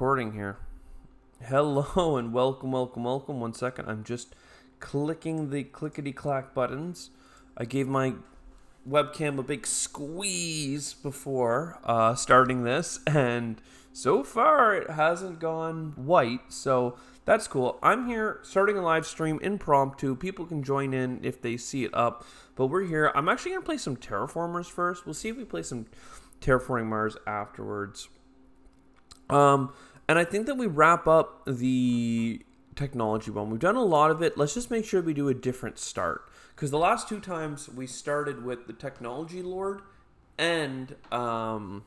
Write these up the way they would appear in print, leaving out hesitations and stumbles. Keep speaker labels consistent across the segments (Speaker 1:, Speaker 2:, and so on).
Speaker 1: recording here. Hello and welcome. 1 second. I'm just clicking the clickety-clack buttons. I gave my webcam a big squeeze before starting this, and so far it hasn't gone white, so that's cool. I'm here starting a live stream impromptu. People can join in if they see it up, but we're here. I'm actually going to play some Terraformers first. We'll see if we play some Terraforming Mars afterwards. And I think that we wrap up the technology one. We've done a lot of it. Let's just make sure we do a different start. Because the last two times we started with the technology lord and and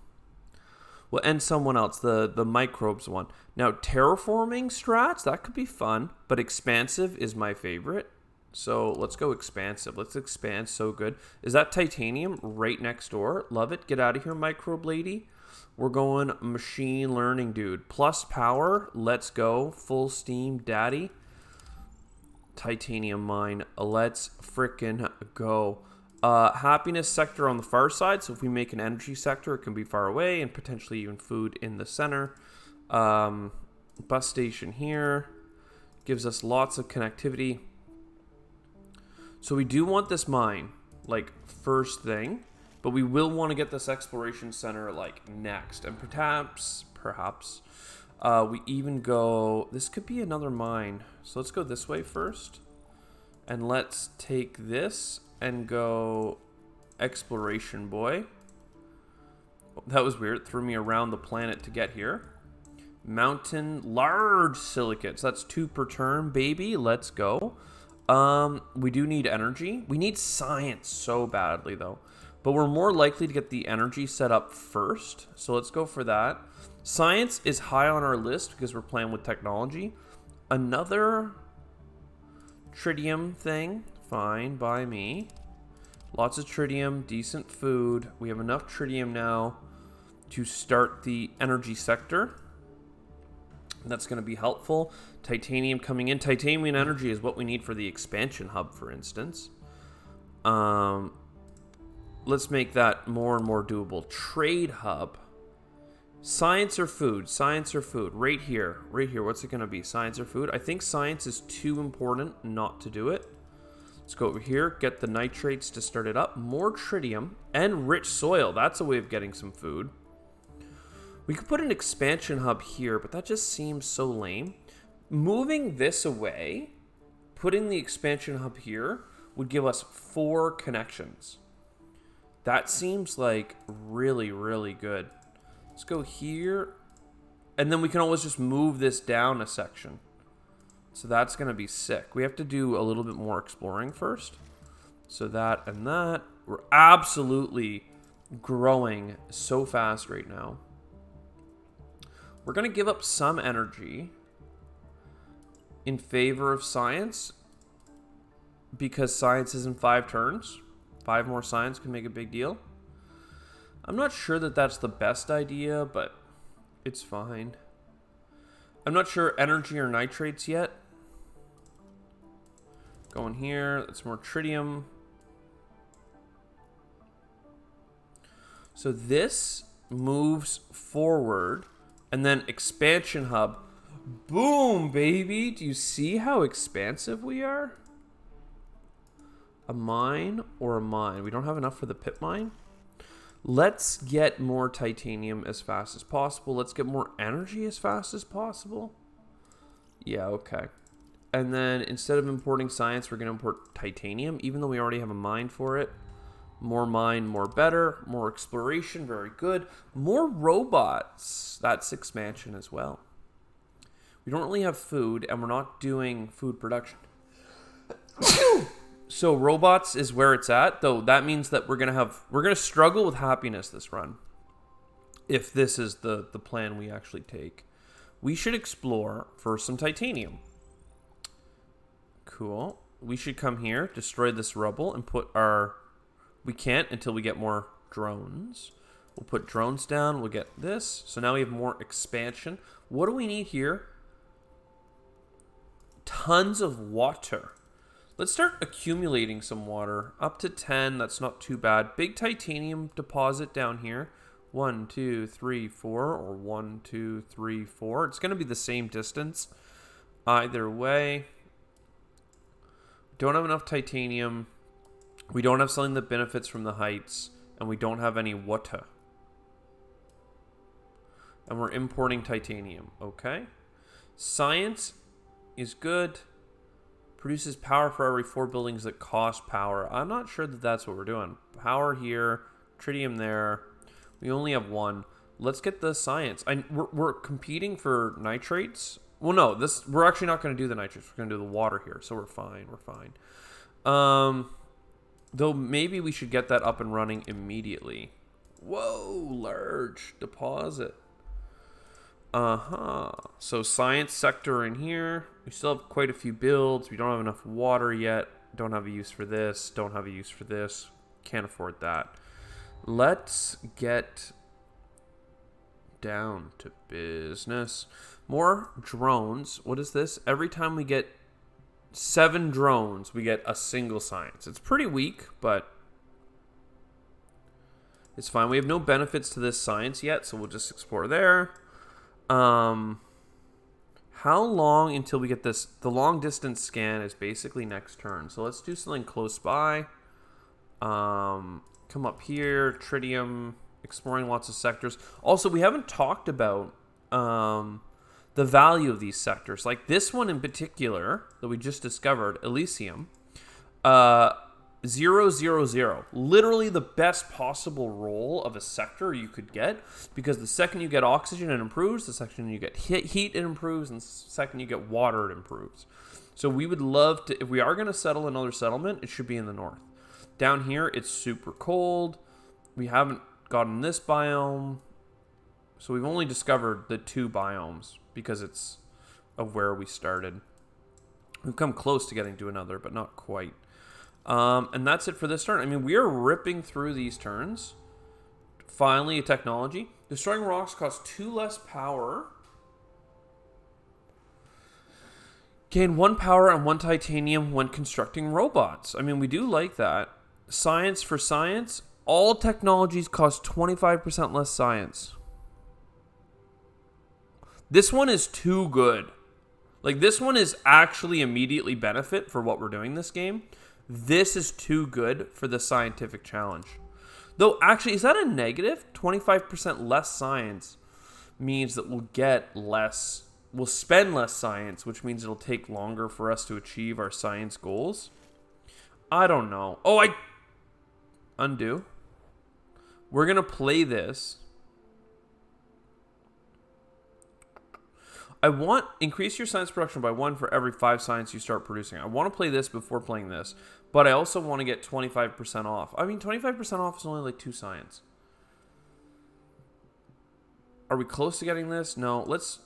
Speaker 1: someone else, the microbes one. Now terraforming strats, that could be fun, but expansive is my favorite. So let's go expansive. Let's expand. So good. Is that titanium right next door? Love it. Get out of here, microbe lady. We're going machine learning, dude. Plus power. Let's go. Full steam, daddy. Titanium mine. Let's frickin' go. Happiness sector on the far side. So if we make an energy sector, it can be far away and potentially even food in the center. Bus station here. Gives us lots of connectivity. So we do want this mine, like, first thing. But we will want to get this exploration center, like, next. And perhaps, we even go... This could be another mine. So let's go this way first. And let's take this and go exploration, boy. That was weird. It threw me around the planet to get here. Mountain, large silicates. That's 2 per turn, baby. Let's go. We do need energy. We need science so badly, though. But we're more likely to get the energy set up first. So let's go for that. Science is high on our list because we're playing with technology. Another tritium thing. Fine by me. Lots of tritium. Decent food. We have enough tritium now to start the energy sector. That's going to be helpful. Titanium coming in. Titanium energy is what we need for the expansion hub, for instance. Let's make that more and more doable. Trade hub. Science or food? Science or food? Right here. Right here. What's it going to be? Science or food? I think science is too important not to do it. Let's go over here. Get the nitrates to start it up. More tritium and rich soil. That's a way of getting some food. We could put an expansion hub here, but that just seems so lame. Moving this away, putting the expansion hub here, would give us 4 connections. That seems like really, really good. Let's go here. And then we can always just move this down a section. So that's going to be sick. We have to do a little bit more exploring first. So that and that. We're absolutely growing so fast right now. We're going to give up some energy in favor of science. Because science is in 5 turns. 5 more science can make a big deal. I'm not sure that that's the best idea, but it's fine. I'm not sure energy or nitrates yet. Going here. That's more tritium. So this moves forward. And then expansion hub. Boom, baby. Do you see how expansive we are? A mine or a mine? We don't have enough for the pit mine. Let's get more titanium as fast as possible. Let's get more energy as fast as possible. Yeah, okay. And then instead of importing science, we're going to import titanium, even though we already have a mine for it. More mine, more better. More exploration, very good. More robots. That's expansion as well. We don't really have food, and we're not doing food production. So robots is where it's at, though that means that we're gonna struggle with happiness this run. If this is the plan we actually take. We should explore for some titanium. Cool. We should come here, destroy this rubble, and put our... We can't until we get more drones. We'll put drones down, we'll get this. So now we have more expansion. What do we need here? Tons of water. Let's start accumulating some water. Up to 10, that's not too bad. Big titanium deposit down here. 1, 2, 3, 4, or 1, 2, 3, 4. It's going to be the same distance either way. Don't have enough titanium. We don't have something that benefits from the heights, and we don't have any water. And we're importing titanium. Okay. Science is good. Produces power for every 4 buildings that cost power. I'm not sure that that's what we're doing. Power here, tritium there. We only have 1. Let's get the science. We're competing for nitrates. Well, no, we're actually not going to do the nitrates. We're going to do the water here, so we're fine. We're fine. Though maybe we should get that up and running immediately. Whoa, large deposit. So science sector in here. We still have quite a few builds. We don't have enough water yet. Don't have a use for this. Don't have a use for this. Can't afford that. Let's get down to business. More drones. What is this? Every time we get 7 drones, we get a single science. It's pretty weak, but it's fine. We have no benefits to this science yet, so we'll just explore there. How long until we get this? The long distance scan is basically next turn. So let's do something close by. Come up here, tritium, exploring lots of sectors. Also, we haven't talked about the value of these sectors. Like this one in particular that we just discovered, Elysium, 0, 0, 0. Literally the best possible roll of a sector you could get, because the second you get oxygen, it improves. The second you get heat, it improves. And the second you get water, it improves. So we would love to, if we are going to settle another settlement, it should be in the north. Down here, it's super cold. We haven't gotten this biome. So we've only discovered the 2 biomes because it's of where we started. We've come close to getting to another, but not quite. And that's it for this turn. I mean, we are ripping through these turns. Finally, a technology. Destroying rocks costs 2 less power. Gain 1 power and 1 titanium when constructing robots. I mean, we do like that. Science for science. All technologies cost 25% less science. This one is too good. Like, this one is actually immediately benefit for what we're doing this game. This is too good for the scientific challenge. Though, actually, is that a negative? 25% less science means that we'll get less, we'll spend less science, which means it'll take longer for us to achieve our science goals. I don't know. Oh, undo. We're going to play this. I want increase your science production by 1 for every 5 science you start producing. I want to play this before playing this, but I also want to get 25% off. I mean, 25% off is only like 2 science. Are we close to getting this? No. Let's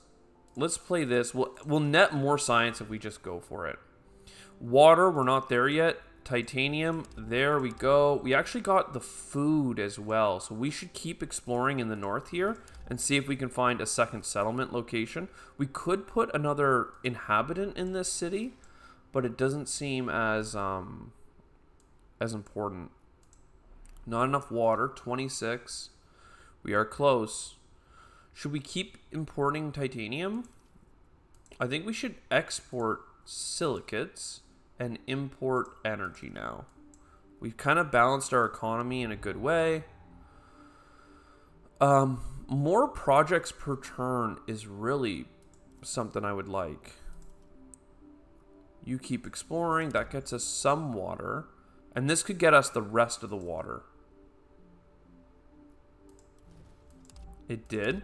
Speaker 1: play this. We'll net more science if we just go for it. Water, we're not there yet. Titanium, there we go. We actually got the food as well, so we should keep exploring in the north here and see if we can find a second settlement location. We could put another inhabitant in this city, but it doesn't seem as important. Not enough water. 26. We are close. Should we keep importing titanium? I think we should export silicates and import energy now. We've kind of balanced our economy in a good way. More projects per turn is really something I would like. You keep exploring. That gets us some water. And this could get us the rest of the water. It did.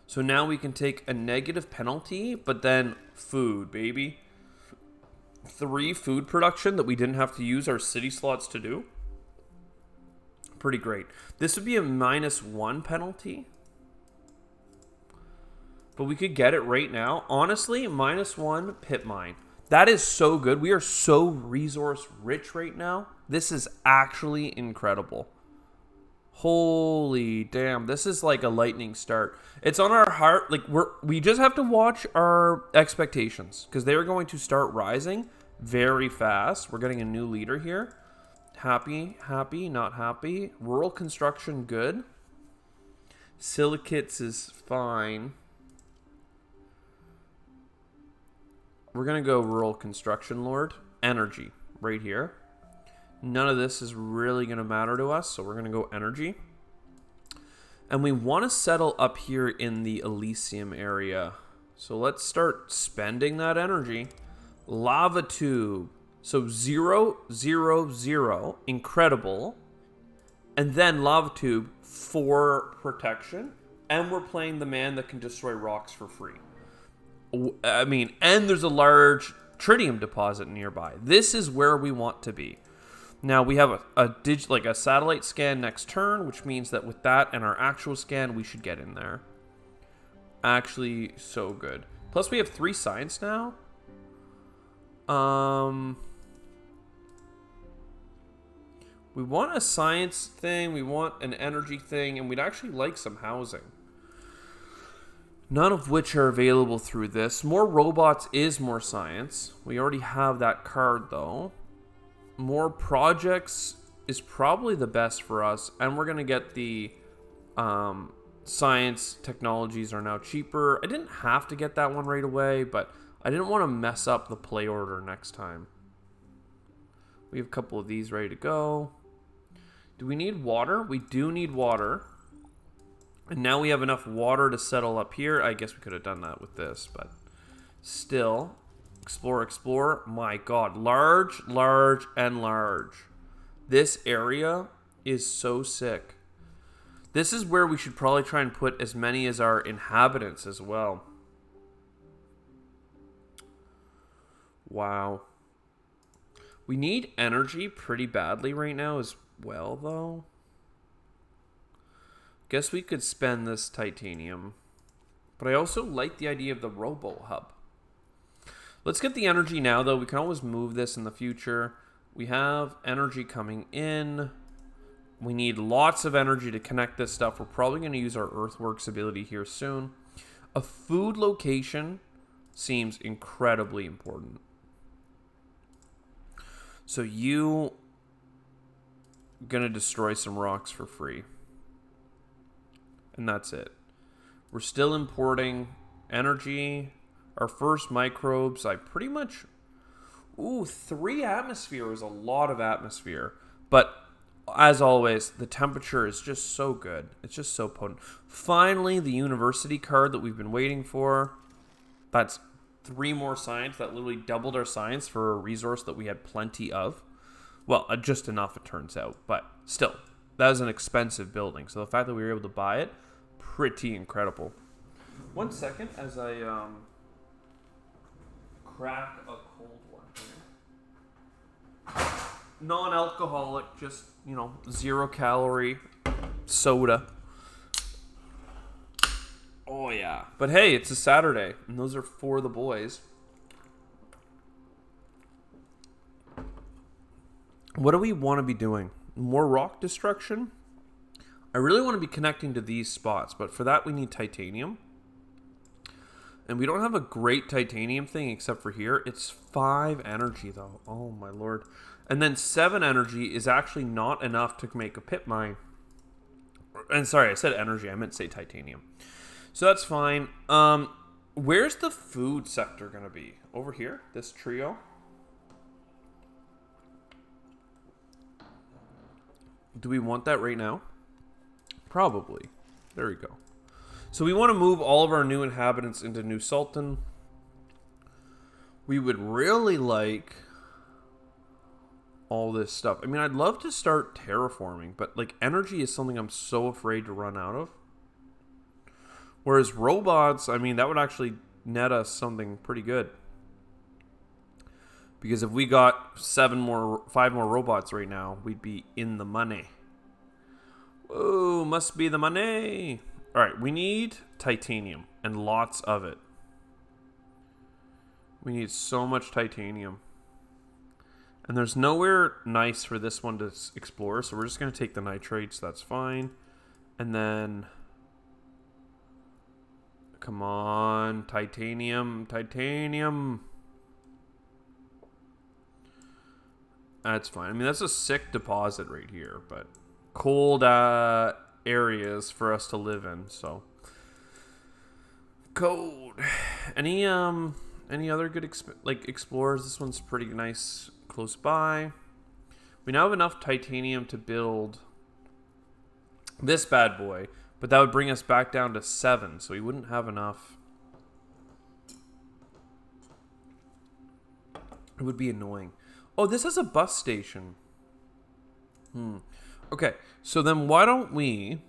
Speaker 1: So now we can take a negative penalty, but then food, baby. 3 food production that we didn't have to use our city slots to do. Pretty great. This would be a -1 penalty. But we could get it right now. Honestly, -1 pit mine. That is so good. We are so resource rich right now. This is actually incredible. Holy damn. This is like a lightning start. It's on our heart. Like we just have to watch our expectations because they are going to start rising very fast. We're getting a new leader here. Happy, happy, not happy. Rural construction, good. Silicates is fine. We're going to go rural construction, Lord. Energy, right here. None of this is really going to matter to us, so we're going to go energy. And we want to settle up here in the Elysium area. So let's start spending that energy. Lava tube. So 0, 0, 0. Incredible. And then lava tube for protection. And we're playing the man that can destroy rocks for free. I mean, and there's a large tritium deposit nearby. This is where we want to be. Now we have a satellite scan next turn, which means that with that and our actual scan, we should get in there. Actually, so good. Plus, we have 3 science now. We want a science thing, we want an energy thing, and we'd actually like some housing. None of which are available through this. More robots is more science. We already have that card, though. More projects is probably the best for us, and we're going to get the science technologies are now cheaper. I didn't have to get that one right away, but I didn't want to mess up the play order next time. We have a couple of these ready to go. Do we need water? We do need water. And now we have enough water to settle up here. I guess we could have done that with this, but still. Explore, explore. My God. Large, large, and large. This area is so sick. This is where we should probably try and put as many as our inhabitants as well. Wow. We need energy pretty badly right now as well, though. Guess we could spend this titanium. But I also like the idea of the robo hub. Let's get the energy now, though. We can always move this in the future. We have energy coming in. We need lots of energy to connect this stuff. We're probably going to use our earthworks ability here soon. A food location seems incredibly important. So you going to destroy some rocks for free. And that's it. We're still importing energy. Our first microbes, I pretty much... Ooh, 3 atmosphere is a lot of atmosphere. But, as always, the temperature is just so good. It's just so potent. Finally, the university card that we've been waiting for. That's 3 more science. That literally doubled our science for a resource that we had plenty of. Well, just enough, it turns out. But, still, that is an expensive building. So the fact that we were able to buy it, pretty incredible. 1 second as I... crack a cold one here. Non-alcoholic, just, 0 calorie soda. Oh, yeah. But hey, it's a Saturday, and those are for the boys. What do we want to be doing? More rock destruction? I really want to be connecting to these spots, but for that we need titanium. And we don't have a great titanium thing except for here. It's 5 energy, though. Oh, my lord. And then 7 energy is actually not enough to make a pit mine. And sorry, I said energy. I meant to say titanium. So that's fine. Where's the food sector going to be? Over here? This trio? Do we want that right now? Probably. There we go. So we want to move all of our new inhabitants into New Sultan. We would really like all this stuff. I mean, I'd love to start terraforming, but energy is something I'm so afraid to run out of. Whereas robots, I mean, that would actually net us something pretty good. Because if we got 5 more robots right now, we'd be in the money. Whoa, must be the money. All right, we need titanium and lots of it. We need so much titanium. And there's nowhere nice for this one to explore, so we're just going to take the nitrates. That's fine. And then... Come on, titanium, titanium. That's fine. I mean, that's a sick deposit right here, but cold areas for us to live in, so cold. Any other good explorers? This one's pretty nice close by. We now have enough titanium to build this bad boy, but that would bring us back down to 7, so we wouldn't have enough. It would be annoying. Oh, this has a bus station. Okay, so then why don't we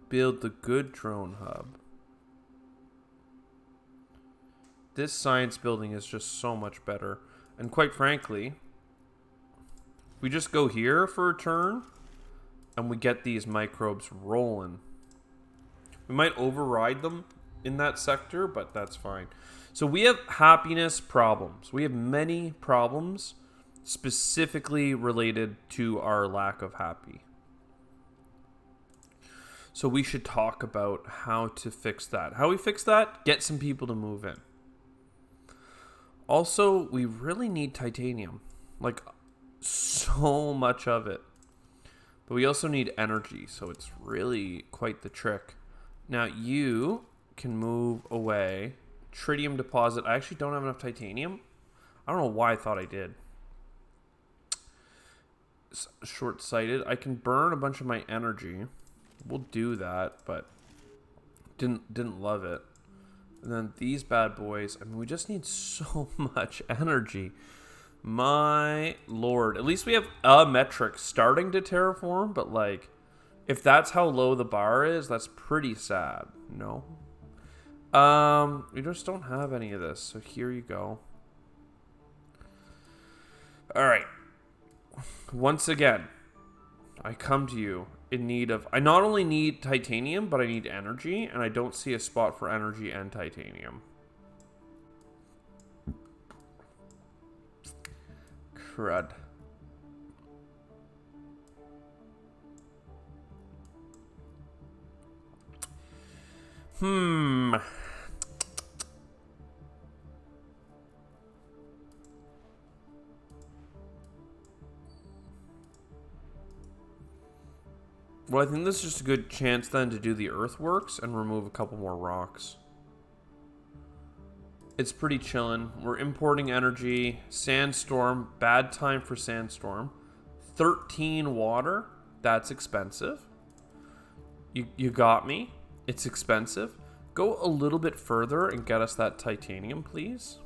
Speaker 1: build the good drone hub? This science building is just so much better. And quite frankly, we just go here for a turn and we get these microbes rolling. We might override them in that sector, but that's fine. So we have happiness problems. We have many problems specifically related to our lack of happy. So we should talk about how to fix that. How we fix that? Get some people to move in. Also, we really need titanium. Like, so much of it. But we also need energy, so it's really quite the trick. Now, you can move away. Tritium deposit. I actually don't have enough titanium. I don't know why I thought I did. Short-sighted. I can burn a bunch of my energy. We'll do that, but didn't love it. And then these bad boys. I mean, we just need so much energy. My lord. At least we have a metric starting to terraform, but like, if that's how low the bar is, that's pretty sad. No. We just don't have any of this, so here you go. All right. Once again, I come to you in need of... I not only need titanium, but I need energy, and I don't see a spot for energy and titanium. Crud. Well, I think this is just a good chance then to do the earthworks and remove a couple more rocks. It's pretty chillin'. We're importing energy. Sandstorm. Bad time for sandstorm. 13 water. That's expensive. You got me. It's expensive. Go a little bit further and get us that titanium, please.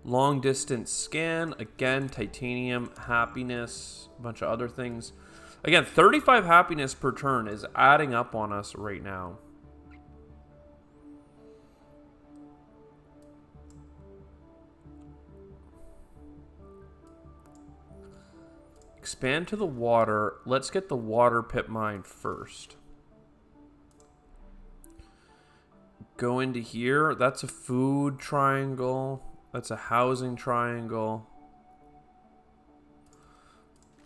Speaker 1: Long distance scan. Again, titanium, happiness, a bunch of other things. Again, 35 happiness per turn is adding up on us right now. Expand to the water. Let's get the water pit mine first. Go into here. That's a food triangle. That's a housing triangle.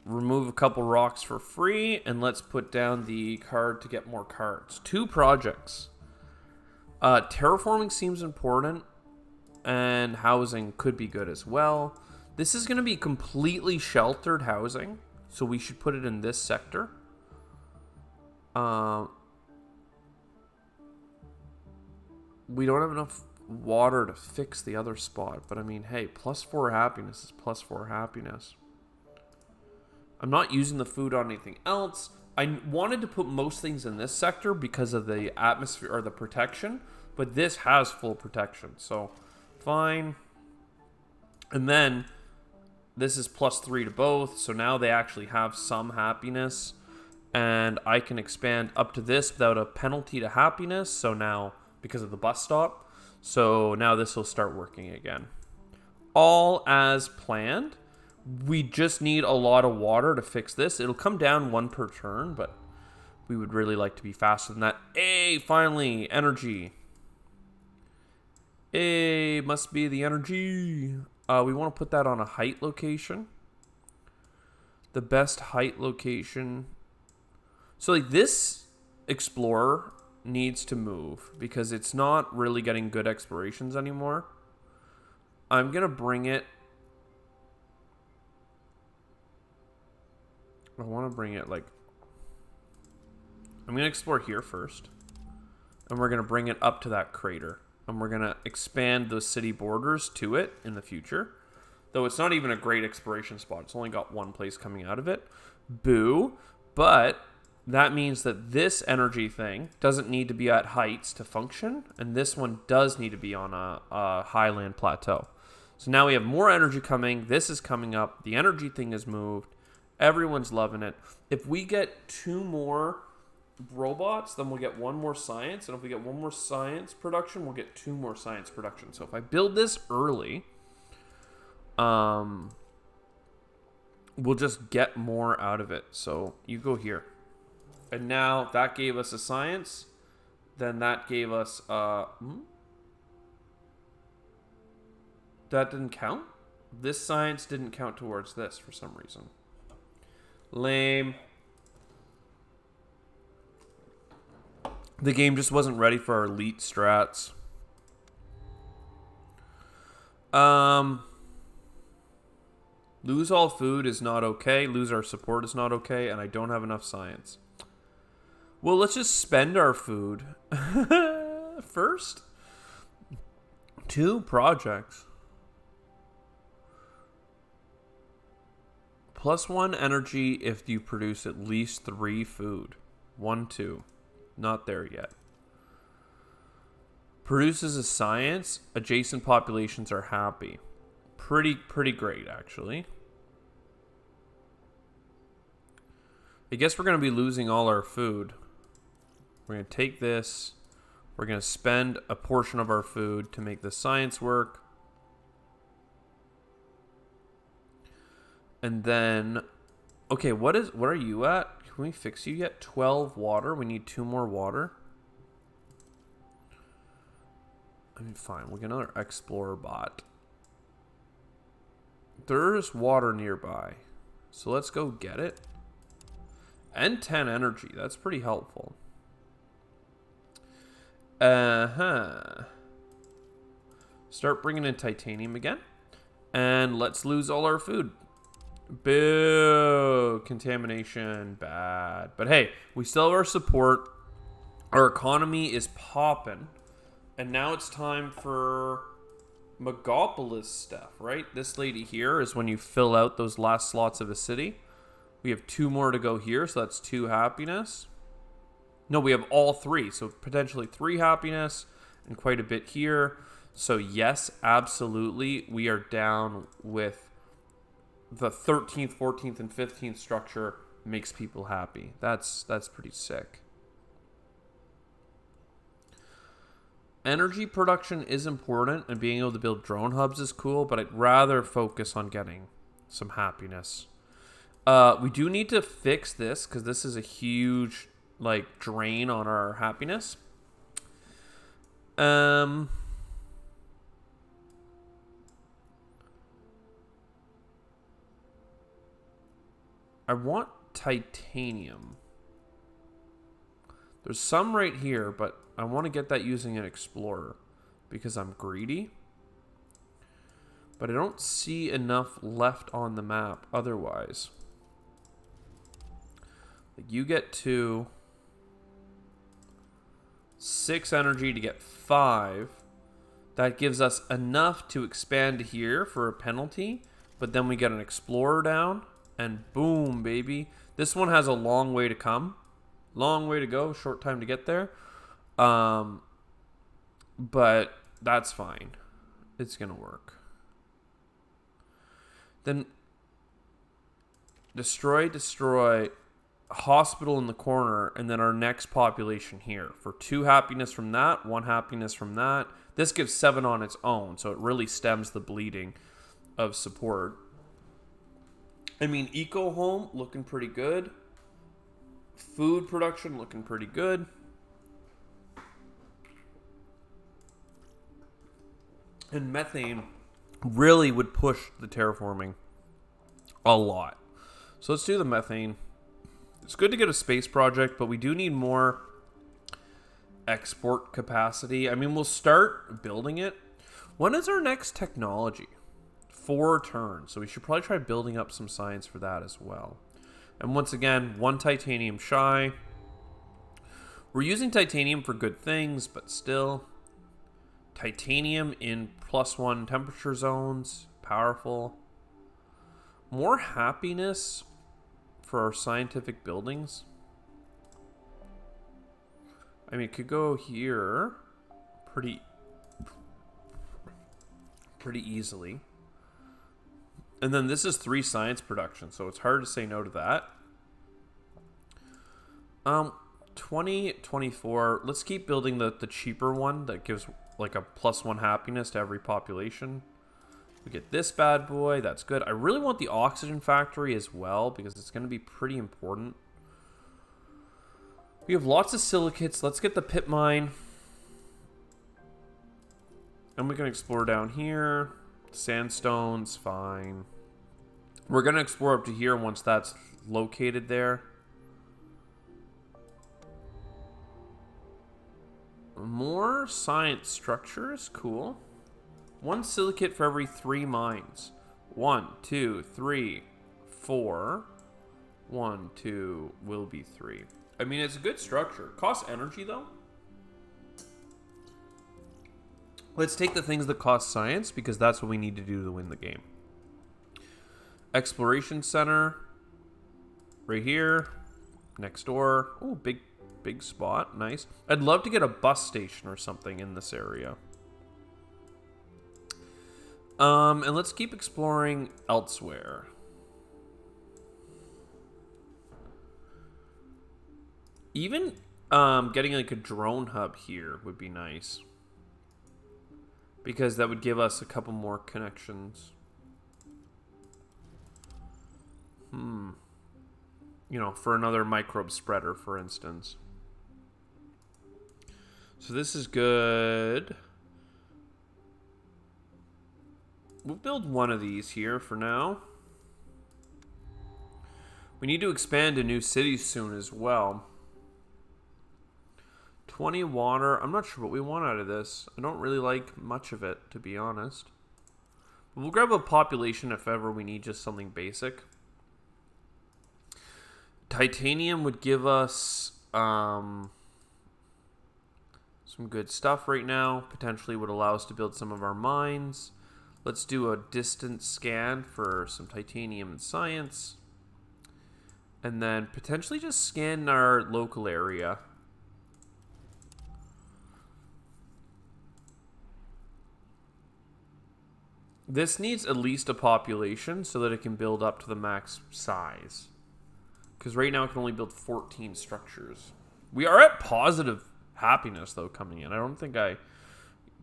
Speaker 1: Remove a couple rocks for free, and let's put down the card to get more cards. 2 projects. Terraforming seems important, and housing could be good as well. This is going to be completely sheltered housing, so we should put it in this sector. We don't have enough water to fix the other spot, but I mean, hey, +4 happiness is +4 happiness. I'm not using the food on anything else. I wanted to put most things in this sector because of the atmosphere or the protection, but this has full protection, so fine. And then this is +3 to both, so now they actually have some happiness, and I can expand up to this without a penalty to happiness, so now, because of the bus stop, so now this will start working again. All as planned. We just need a lot of water to fix this. It'll come down 1 per turn, but we would really like to be faster than that. Hey, finally, energy. Hey, must be the energy. We want to put that on a height location. The best height location. So like this explorer needs to move because it's not really getting good explorations anymore. I'm going to bring it. I want to bring it like... I'm going to explore here first. And we're going to bring it up to that crater. And we're going to expand the city borders to it in the future. Though it's not even a great exploration spot. It's only got one place coming out of it. Boo. But that means that this energy thing doesn't need to be at heights to function. And this one does need to be on a highland plateau. So now we have more energy coming. This is coming up. The energy thing is moved. Everyone's loving it. If we get 2 more robots, then we'll get 1 more science. And if we get 1 more science production, we'll get 2 more science production. So if I build this early, we'll just get more out of it. So you go here. And now that gave us a science. Then that gave us... That didn't count? This science didn't count towards this for some reason. Lame. The game just wasn't ready for our elite strats. Lose all food is not okay. Lose our support is not okay. And I don't have enough science. Well, let's just spend our food first. 2 projects. +1 energy if you produce at least 3 food. 1, 2. Not there yet. Produces a science. Adjacent populations are happy. Pretty great, actually. I guess we're going to be losing all our food. We're going to take this. We're going to spend a portion of our food to make the science work. And then, okay, what are you at? Can we fix you yet? 12 water. We need 2 more water. I mean, fine. We'll get another explorer bot. There's water nearby. So let's go get it. And 10 energy. That's pretty helpful. Start bringing in titanium again. And let's lose all our food. Boo. Contamination. Bad. But hey, we still have our support. Our economy is popping. And now it's time for Megapolis stuff, right? This lady here is when you fill out those last slots of a city. We have 2 more to go here, so that's 2 happiness. No, we have all 3, so potentially 3 happiness and quite a bit here. So yes, absolutely, we are down with the 13th, 14th, and 15th structure makes people happy. That's pretty sick. Energy production is important, and being able to build drone hubs is cool, but I'd rather focus on getting some happiness. We do need to fix this, because this is a huge, drain on our happiness. I want titanium. There's some right here, but I want to get that using an explorer because I'm greedy. But I don't see enough left on the map otherwise. You get 2. 6 energy to get 5. That gives us enough to expand here for a penalty. But then we get an explorer down. And boom, baby. This one has a long way to come. Long way to go. Short time to get there. But that's fine. It's going to work. Then destroy. Hospital in the corner. And then our next population here. For 2 happiness from that. 1 happiness from that. This gives 7 on its own. So it really stems the bleeding of support. I mean, eco home looking pretty good. Food production looking pretty good. And methane really would push the terraforming a lot. So let's do the methane. It's good to get a space project, but we do need more export capacity. I mean, we'll start building it. When is our next technology? 4 turns. So we should probably try building up some science for that as well. And once again, 1 titanium shy. We're using titanium for good things, but still. Titanium in +1 temperature zones. Powerful. More happiness for our scientific buildings. I mean, it could go here pretty easily. And then this is 3 science production, so it's hard to say no to that. 20, 24. Let's keep building the cheaper one that gives like a +1 happiness to every population. We get this bad boy. That's good. I really want the oxygen factory as well because it's going to be pretty important. We have lots of silicates. Let's get the pit mine. And we can explore down here. Sandstone's fine. We're going to explore up to here once that's located there. More science structures. Cool. 1 silicate for every 3 mines. 1, 2, 3, 4. 1, 2 will be 3. I mean, it's a good structure. Costs energy, though. Let's take the things that cost science, because that's what we need to do to win the game. Exploration center. Right here. Next door. Oh, big spot. Nice. I'd love to get a bus station or something in this area. And let's keep exploring elsewhere. Even getting like a drone hub here would be nice. Because that would give us a couple more connections. You know, for another microbe spreader, for instance. So this is good. We'll build 1 of these here for now. We need to expand to new cities soon as well. 20 water. I'm not sure what we want out of this. I don't really like much of it, to be honest. But we'll grab a population if ever we need just something basic. Titanium would give us some good stuff right now. Potentially would allow us to build some of our mines. Let's do a distance scan for some titanium and science. And then potentially just scan our local area. This needs at least a population so that it can build up to the max size. Because right now it can only build 14 structures. We are at positive happiness, though, coming in. I don't think I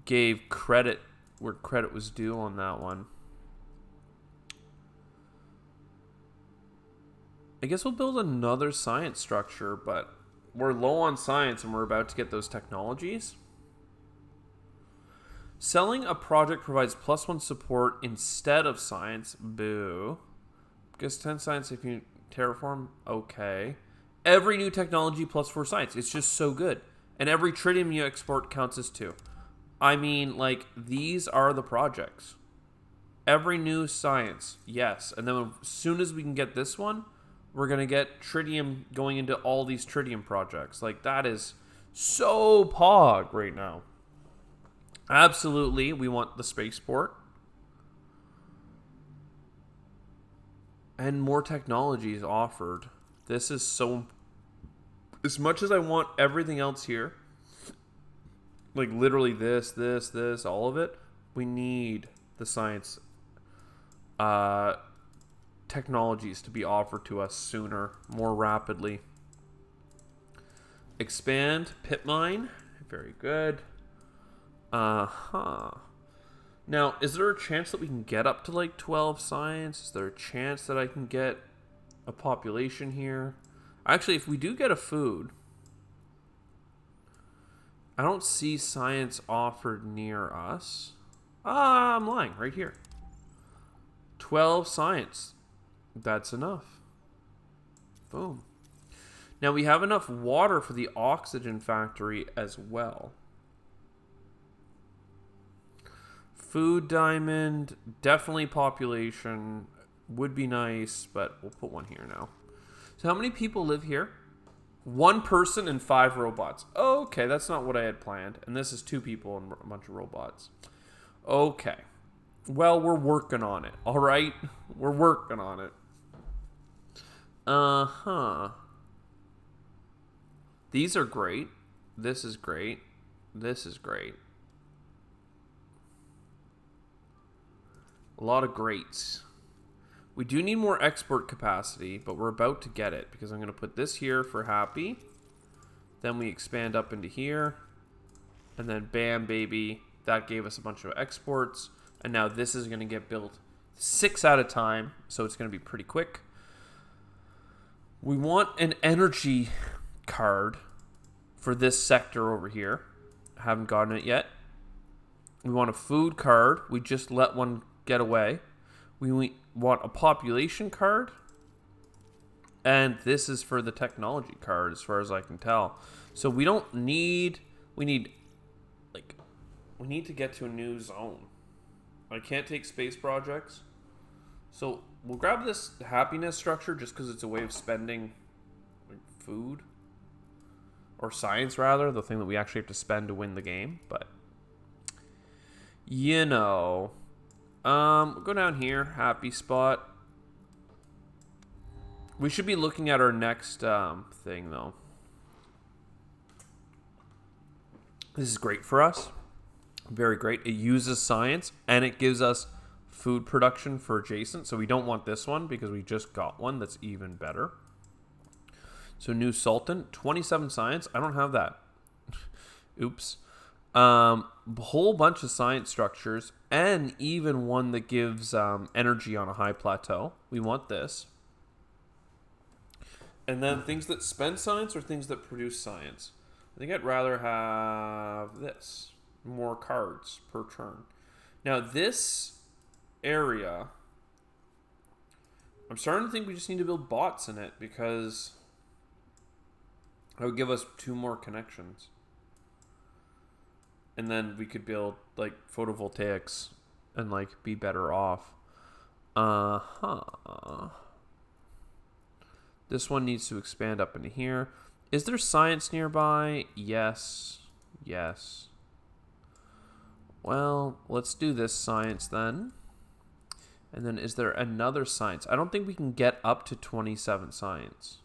Speaker 1: gave credit where credit was due on that one. I guess we'll build another science structure, but we're low on science and we're about to get those technologies. Selling a project provides +1 support instead of science. Boo. Because 10 science if you terraform. Okay. Every new technology +4 science. It's just so good. And every tritium you export counts as 2. I mean, like, these are the projects. Every new science. Yes. And then as soon as we can get this one, we're going to get tritium going into all these tritium projects. Like, that is so pog right now. Absolutely, we want the spaceport. And more technologies offered. This is so... As much as I want everything else here, like literally this, all of it, we need the science technologies to be offered to us sooner, more rapidly. Expand, pit mine. Very good. Now, is there a chance that we can get up to like 12 science? Is there a chance that I can get a population here? Actually, if we do get a food, I don't see science offered near us. I'm lying. Right here. 12 science. That's enough. Boom. Now, we have enough water for the oxygen factory as well. Food diamond, definitely population. Would be nice, but we'll put one here now. So how many people live here? 1 person and 5 robots. Okay, that's not what I had planned. And this is 2 people and a bunch of robots. Okay. Well, we're working on it, all right? We're working on it. Uh-huh. These are great. This is great. This is great. A lot of greats. We do need more export capacity, but we're about to get it because I'm going to put this here for happy. Then we expand up into here. And then bam, baby. That gave us a bunch of exports. And now this is going to get built 6 at a time, so it's going to be pretty quick. We want an energy card for this sector over here. I haven't gotten it yet. We want a food card. We just let one get away. We want a population card. And this is for the technology card, as far as I can tell. So we don't need... We need to get to a new zone. I can't take space projects. So we'll grab this happiness structure just because it's a way of spending food. Or science, rather. The thing that we actually have to spend to win the game. But, you know... we'll go down here. Happy spot. We should be looking at our next thing, though. This is great for us. Very great. It uses science, and it gives us food production for adjacent. So we don't want this one, because we just got one that's even better. So new Sultan. 27 science. I don't have that. Oops. A whole bunch of science structures, and even one that gives energy on a high plateau. We want this. And then things that spend science or things that produce science. I think I'd rather have this. More cards per turn. Now this area, I'm starting to think we just need to build bots in it, because that would give us 2 more connections. And then we could build like photovoltaics and like be better off. This one needs to expand up into here. Is there science nearby? Yes. Yes. Well, let's do this science then. And then is there another science? I don't think we can get up to 27 science.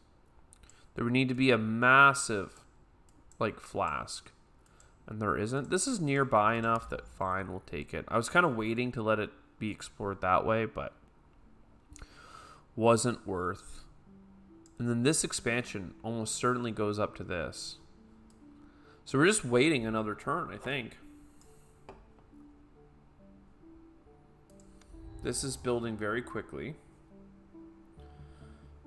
Speaker 1: There would need to be a massive like flask. And there isn't. This is nearby enough that fine, we'll take it. I was kind of waiting to let it be explored that way, but wasn't worth. And then this expansion almost certainly goes up to this. So we're just waiting another turn, I think. This is building very quickly.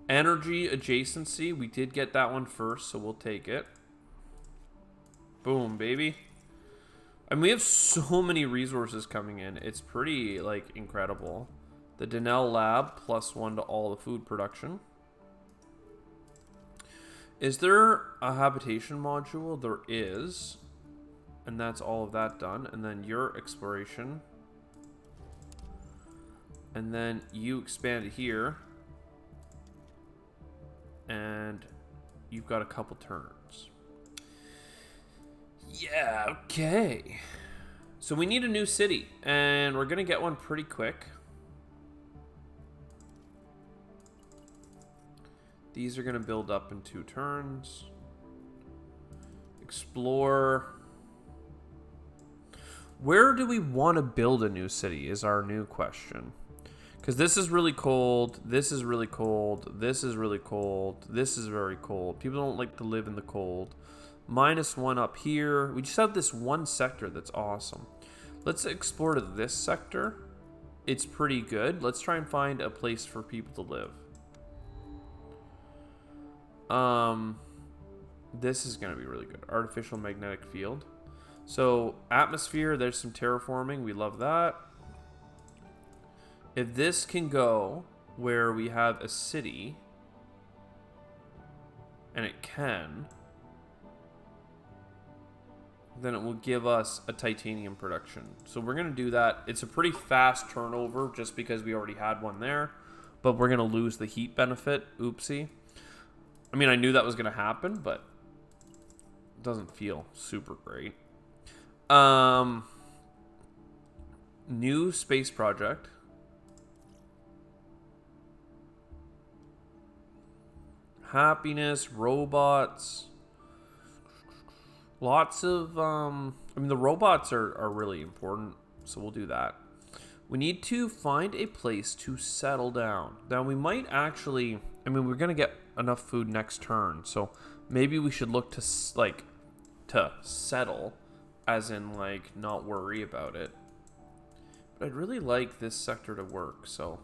Speaker 1: Energy adjacency. We did get that one first, so we'll take it. Boom, baby. And we have so many resources coming in. It's pretty, like, incredible. The Denell Lab, +1 to all the food production. Is there a habitation module? There is. And that's all of that done. And then your exploration. And then you expand it here. And you've got a couple turns. Yeah, okay. So we need a new city. And we're going to get one pretty quick. These are going to build up in 2 turns. Explore. Where do we want to build a new city is our new question. Because this is really cold, this is really cold, this is really cold, this is very cold. People don't like to live in the cold. -1 up here. We just have this one sector that's awesome. Let's explore to this sector. It's pretty good. Let's try and find a place for people to live. This is going to be really good. Artificial magnetic field. So, atmosphere, there's some terraforming. We love that. If this can go where we have a city, and it can, then it will give us a titanium production. So we're going to do that. It's a pretty fast turnover just because we already had one there. But we're going to lose the heat benefit. Oopsie. I mean, I knew that was going to happen, but it doesn't feel super great. New space project. Happiness, robots. Lots of, I mean, the robots are really important, so we'll do that. We need to find a place to settle down. Now, we might actually, I mean, we're going to get enough food next turn, so maybe we should look to, like, to settle, as in, like, not worry about it. But I'd really like this sector to work, so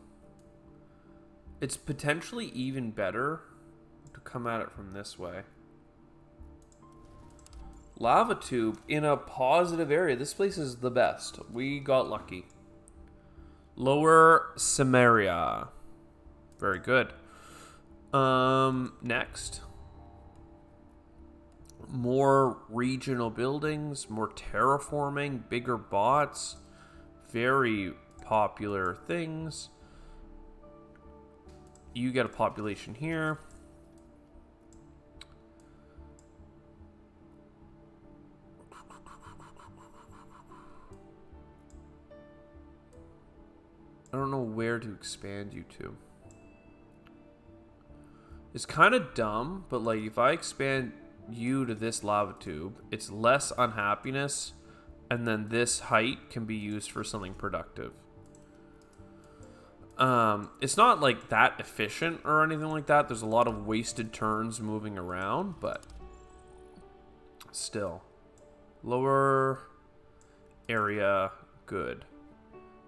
Speaker 1: it's potentially even better to come at it from this way. Lava tube in a positive area. This place is the best. We got lucky. Lower Samaria. Very good. Next. More regional buildings, more terraforming, bigger bots. Very popular things. You get a population here. I don't know where to expand you to. It's kind of dumb, but like if I expand you to this lava tube, it's less unhappiness, and then this height can be used for something productive. It's not like that efficient or anything like that. There's a lot of wasted turns moving around, but still. Lower area, good.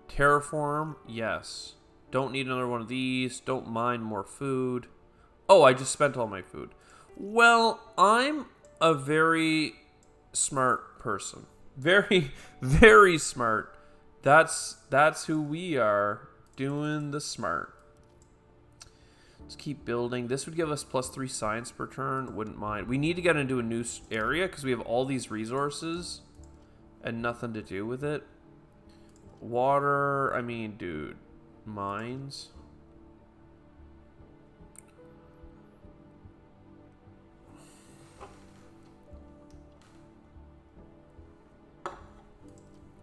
Speaker 1: Terraform, yes. Don't need another one of these. Don't mine more food. Oh, I just spent all my food. Well, I'm a very smart person. Very, very smart. That's who we are, doing the smart. Let's keep building. This would give us +3 science per turn. Wouldn't mind. We need to get into a new area because we have all these resources and nothing to do with it. Water, I mean, dude, mines.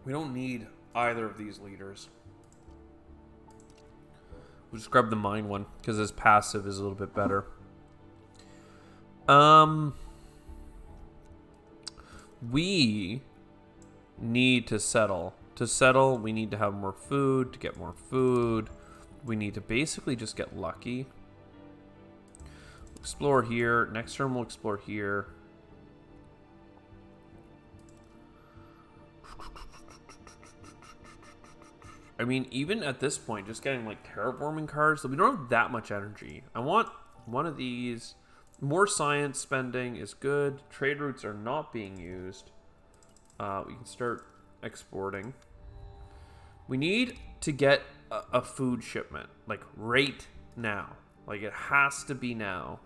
Speaker 1: We don't need either of these leaders. We'll just grab the mine one because his passive is a little bit better. We need to settle. To settle, we need to have more food. To get more food, we need to basically just get lucky. Explore here. Next turn, we'll explore here. I mean, even at this point, just getting like terraforming cards, we don't have that much energy. I want one of these. More science spending is good. Trade routes are not being used. We can start exporting. We need to get a food shipment, like right now. Like it has to be now.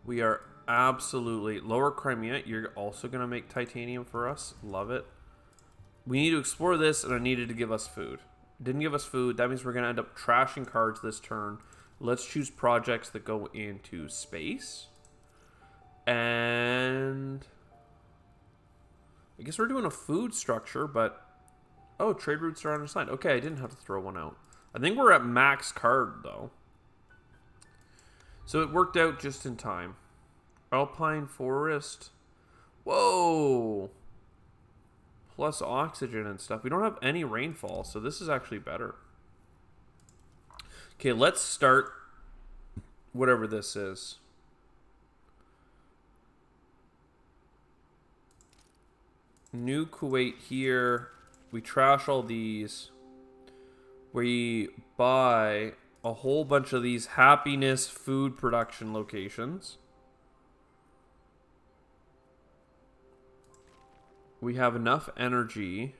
Speaker 1: We are absolutely Lower Crimea. You're also gonna make titanium for us. Love it. We need to explore this, and I needed to give us food. Didn't give us food. That means we're gonna end up trashing cards this turn. Let's choose projects that go into space. And I guess we're doing a food structure, but oh, trade routes are unassigned. Okay, I didn't have to throw one out. I think we're at max card, though. So it worked out just in time. Alpine forest. Whoa. Plus oxygen and stuff. We don't have any rainfall, so this is actually better. Okay, let's start whatever this is. New Kuwait here. We trash all these. We buy a whole bunch of these happiness food production locations. We have enough energy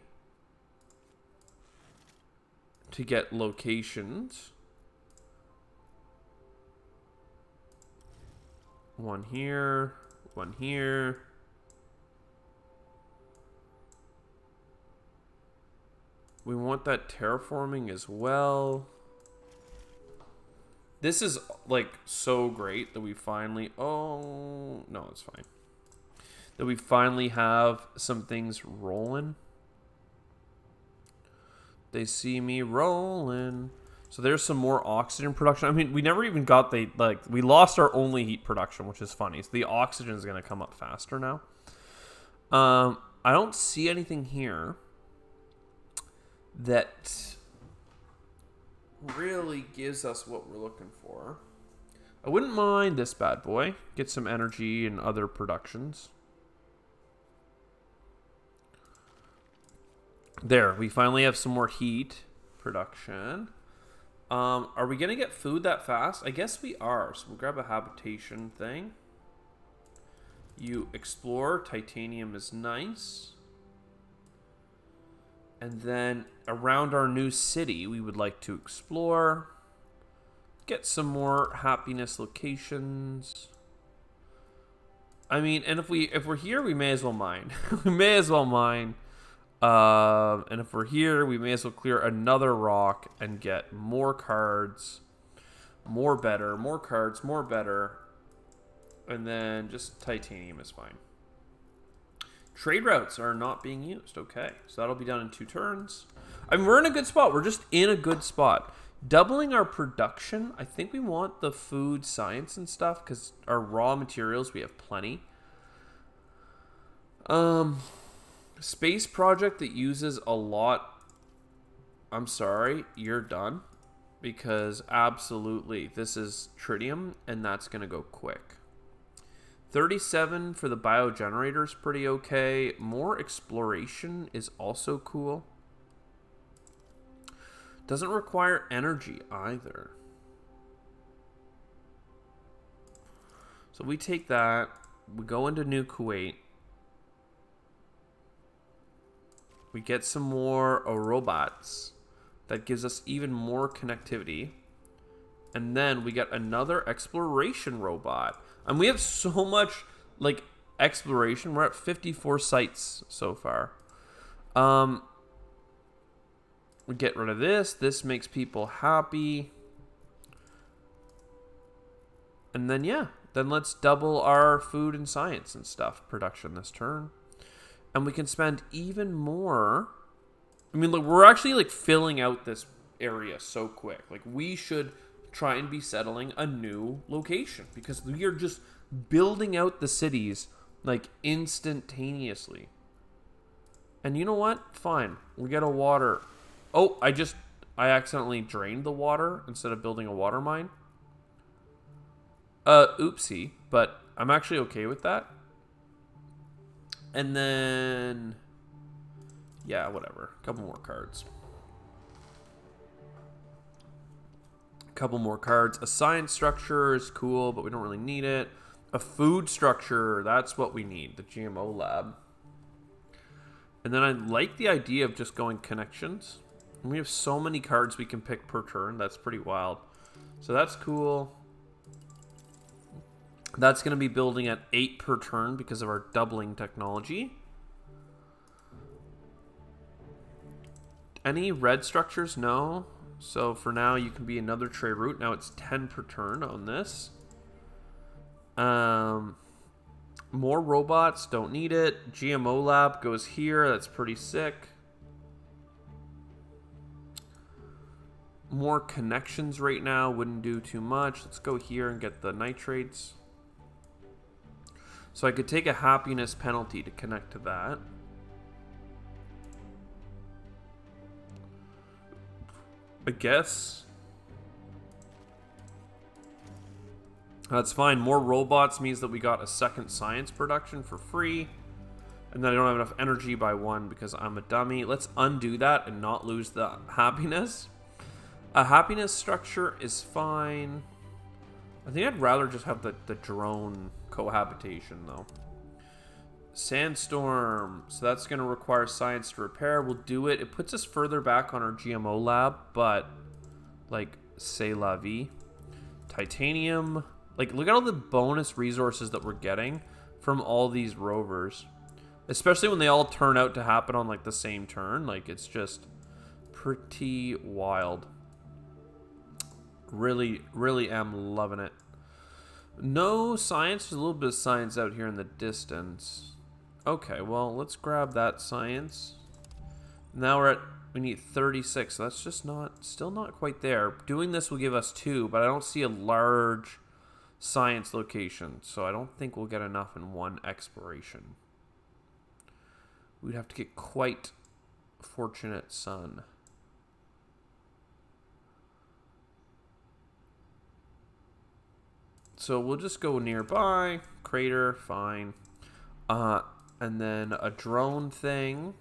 Speaker 1: to get locations. One here, one here. We want that terraforming as well. This is like so great that we finally, oh, no, it's fine. That we finally have some things rolling. They see me rolling. So there's some more oxygen production. I mean, we never even got the, like, we lost our only heat production, which is funny. So the oxygen is going to come up faster now. I don't see anything here that really gives us what we're looking for. I wouldn't mind this bad boy. Get some energy and other productions. There, we finally have some more heat production. Are we going to get food that fast? I guess we are. So we'll grab a habitation thing. You explore. Titanium is nice. And then around our new city, we would like to explore. Get some more happiness locations. I mean, and if we're here, we may as well mine. We may as well mine. And if we're here, we may as well clear another rock and get more cards. More better. More cards. More better. And then just titanium is fine. Trade routes are not being used. Okay, so that'll be done in 2 turns. I mean, we're in a good spot. We're just in a good spot. Doubling our production. I think we want the food science and stuff because our raw materials, we have plenty. Space project that uses a lot. I'm sorry, you're done. Because absolutely, this is tritium and that's going to go quick. 37 for the biogenerator is pretty okay. More exploration is also cool. Doesn't require energy either. So we take that. We go into New Kuwait. We get some more robots. That gives us even more connectivity. And then we get another exploration robot. And we have so much, like, exploration. We're at 54 sites so far. We get rid of this. This makes people happy. And then, yeah. Then let's double our food and science and stuff production this turn. And we can spend even more. I mean, look, we're actually, like, filling out this area so quick. Like, we should try and be settling a new location because we are just building out the cities like instantaneously. And you know what? Fine. We get a water. Oh, I accidentally drained the water instead of building a water mine. Oopsie, but I'm actually okay with that. And then yeah, whatever. A couple more cards. Couple more cards. A science structure is cool, but we don't really need it. A food structure, that's what we need. The GMO lab. And then I like the idea of just going connections. And we have so many cards we can pick per turn. That's pretty wild. So that's cool. That's going to be building at 8 per turn because of our doubling technology. Any red structures? No. So for now, you can be another trade route. Now it's 10 per turn on this. More robots, don't need it. GMO lab goes here. That's pretty sick. More connections right now wouldn't do too much. Let's go here and get the nitrates. So I could take a happiness penalty to connect to that. I guess. That's fine. More robots means that we got a second science production for free. And then I don't have enough energy by 1 because I'm a dummy. Let's undo that and not lose the happiness. A happiness structure is fine. I think I'd rather just have the drone cohabitation though. Sandstorm. So that's going to require science to repair. We'll do it. It puts us further back on our GMO lab, but like, c'est la vie. Titanium. Like, look at all the bonus resources that we're getting from all these rovers. Especially when they all turn out to happen on like the same turn. Like, it's just pretty wild. Really, really am loving it. No science. There's a little bit of science out here in the distance. Okay, well, let's grab that science. Now we need 36. So that's just still not quite there. Doing this will give us 2, but I don't see a large science location. So I don't think we'll get enough in one exploration. We'd have to get quite fortunate, son. So we'll just go nearby. Crater, fine. And then a drone thing.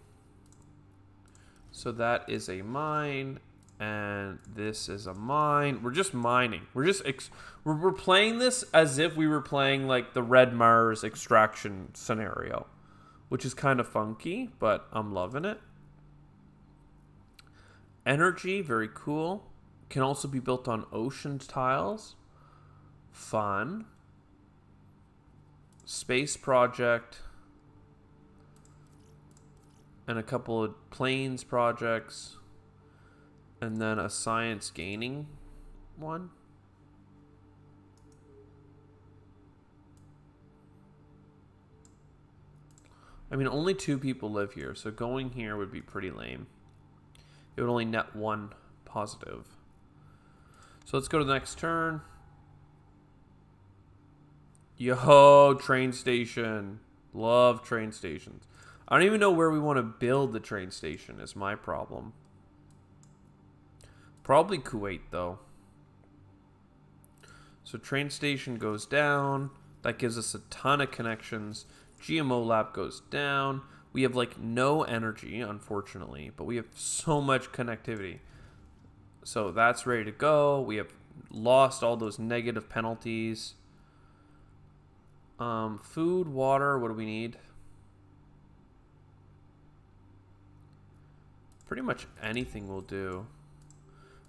Speaker 1: So that is a mine, and this is a mine. We're just mining. We're playing this as if we were playing like the Red Mars extraction scenario, which is kind of funky, but I'm loving it. Energy, very cool. Can also be built on ocean tiles. Fun. Space project. And a couple of planes projects. And then a science gaining one. I mean, only 2 people live here, so going here would be pretty lame. It would only net 1 positive. So let's go to the next turn. Yo, train station. Love train stations. I don't even know where we want to build the train station is my problem. Probably Kuwait, though. So train station goes down. That gives us a ton of connections. GMO lab goes down. We have like no energy, unfortunately, but we have so much connectivity. So that's ready to go. We have lost all those negative penalties. Food, water, what do we need? Pretty much anything will do.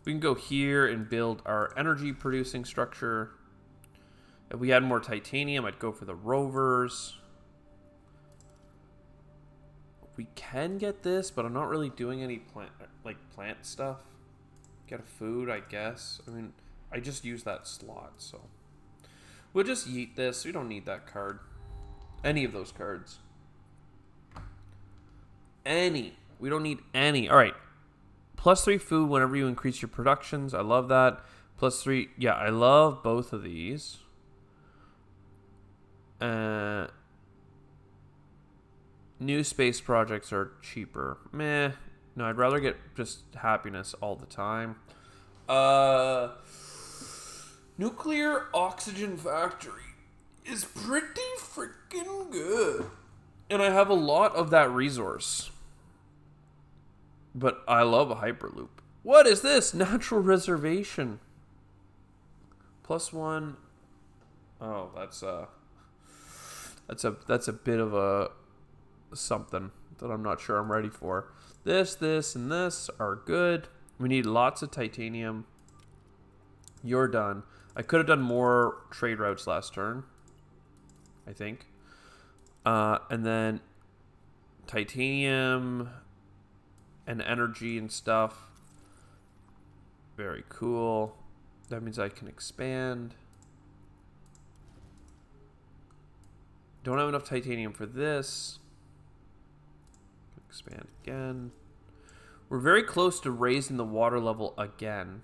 Speaker 1: We can go here and build our energy producing structure. If we had more titanium, I'd go for the rovers. We can get this, but I'm not really doing any plant stuff. Get a food, I guess. I mean, I just use that slot, so. We'll just yeet this. We don't need that card. Any of those cards. Any. We don't need any. All right. +3 food whenever you increase your productions. I love that. +3. Yeah, I love both of these. New space projects are cheaper. Meh. No, I'd rather get just happiness all the time. Nuclear oxygen factory is pretty freaking good. And I have a lot of that resource. But I love a hyperloop. What is this? Natural reservation. +1. Oh, that's a bit of a something that I'm not sure I'm ready for. This, and this are good. We need lots of titanium. You're done. I could have done more trade routes last turn, I think. And then titanium and energy and stuff. Very cool. That means I can expand. Don't have enough titanium for this. Expand again. We're very close to raising the water level again,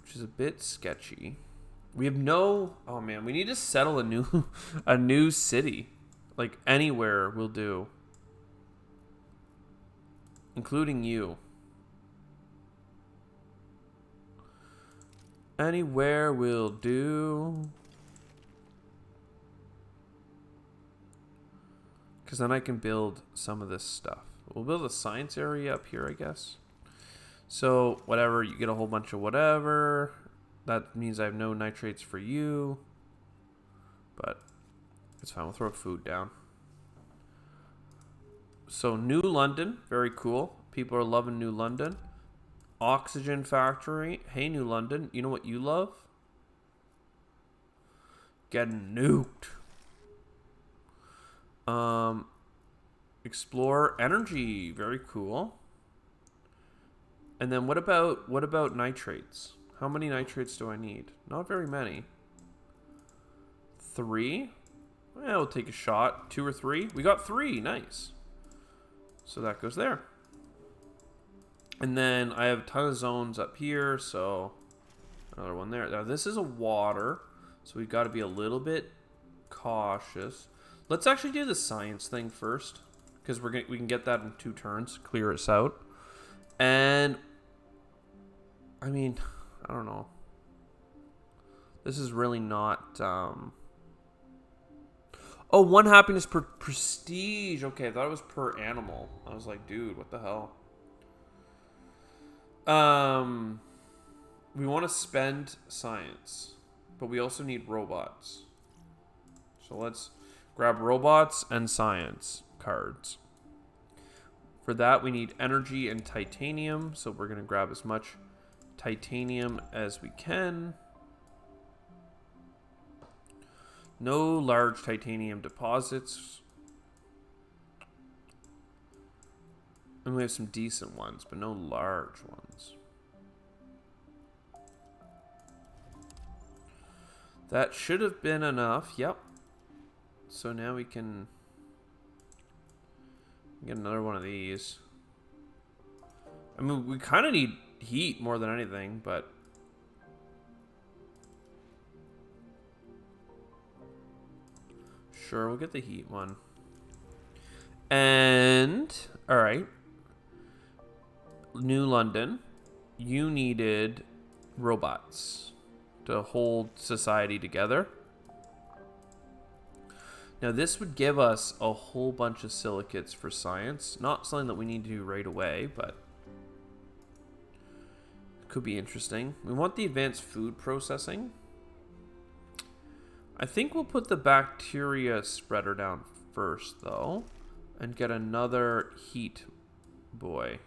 Speaker 1: which is a bit sketchy. We have no... Oh man, we need to settle a new city. Like anywhere will do. Including you. Anywhere will do. Because then I can build some of this stuff. We'll build a science area up here, I guess. So, whatever, you get a whole bunch of whatever. That means I have no nitrates for you. But it's fine, we'll throw food down. So, New London, very cool. People are loving New London. Oxygen factory. Hey, New London, you know what you love? Getting nuked. Explore energy. Very cool. And then what about nitrates? How many nitrates do I need? Not very many. 3. Yeah, we'll take a shot. 2 or 3. We got 3. Nice. So that goes there. And then I have a ton of zones up here, so another one there. Now this is a water, so we've got to be a little bit cautious. Let's actually do the science thing first, because we can get that in 2 turns. Clear us out. And I mean, I don't know. This is really not. Oh, 1 happiness per prestige. Okay, I thought it was per animal. I was like, dude, what the hell? We want to spend science, but we also need robots. So let's grab robots and science cards. For that, we need energy and titanium. So we're going to grab as much titanium as we can. No large titanium deposits. And we have some decent ones, but no large ones. That should have been enough. Yep. So now we can get another one of these. I mean, we kind of need heat more than anything, but sure, we'll get the heat one. And all right, New London, you needed robots to hold society together. Now this would give us a whole bunch of silicates for science. Not something that we need to do right away, but it could be interesting. We want the advanced food processing. I think we'll put the bacteria spreader down first, though, and get another heat boy.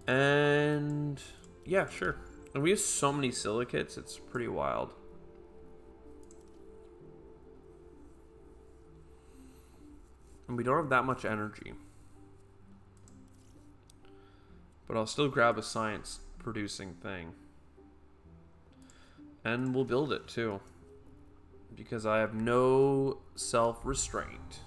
Speaker 1: And yeah, sure. And we have so many silicates, it's pretty wild. And we don't have that much energy. But I'll still grab a science producing thing. And we'll build it too. Because I have no self-restraint.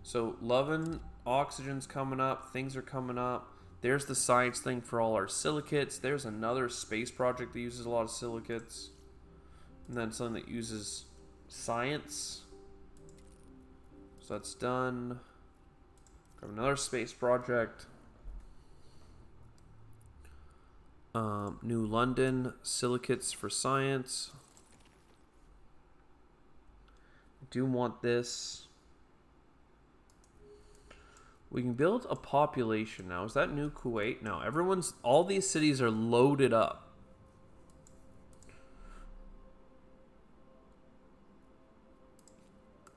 Speaker 1: So love and oxygen's coming up, things are coming up. There's the science thing for all our silicates. There's another space project that uses a lot of silicates. And then something that uses science. So that's done. Grab another space project. New London, silicates for science. I do want this. We can build a population now. Is that New Kuwait? No, all these cities are loaded up.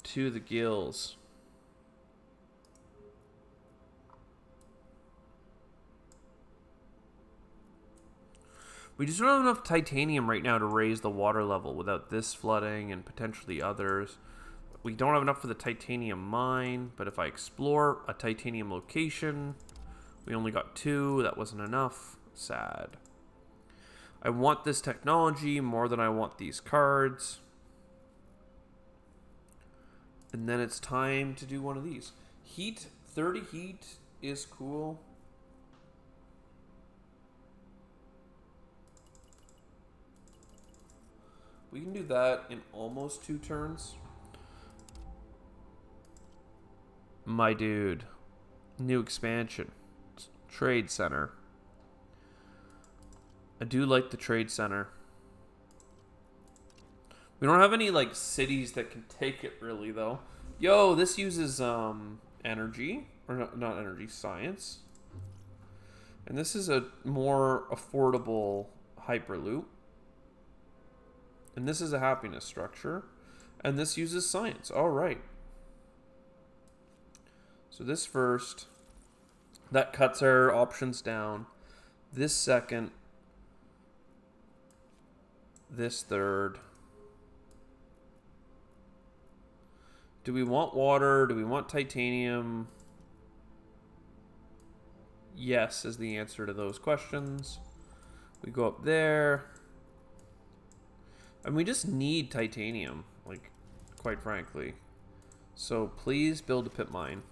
Speaker 1: To the gills. We just don't have enough titanium right now to raise the water level without this flooding and potentially others. We don't have enough for the titanium mine, but if I explore a titanium location, we only got 2. That wasn't enough. Sad. I want this technology more than I want these cards. And then it's time to do one of these. Heat, 30 heat is cool. We can do that in almost 2 turns. My dude. New expansion. Trade center. I do like the trade center. We don't have any like cities that can take it really though. Yo, this uses energy. Or not energy, science. And this is a more affordable hyperloop. And this is a happiness structure. And this uses science. All right. So this first, that cuts our options down. This second, this third, Do we want water? Do we want titanium? Yes is the answer to those questions. We go up there. And we just need titanium, like, quite frankly. So please build a pit mine.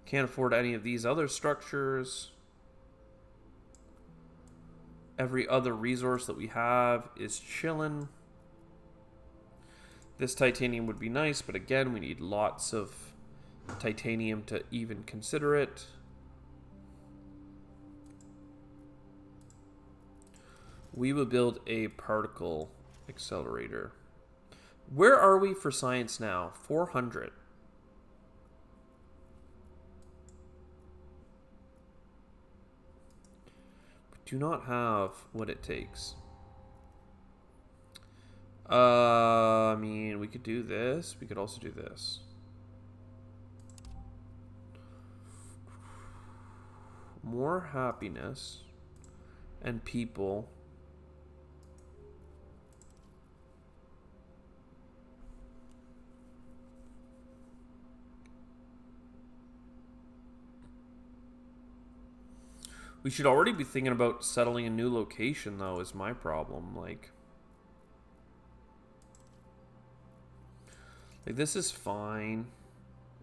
Speaker 1: Can't afford any of these other structures. Every other resource that we have is chillin'. This titanium would be nice, but again, we need lots of titanium to even consider it. We will build a particle accelerator. Where are we for science now? 400. We do not have what it takes. I mean, we could do this. We could also do this. More happiness and people. We should already be thinking about settling a new location, though, is my problem. Like this is fine.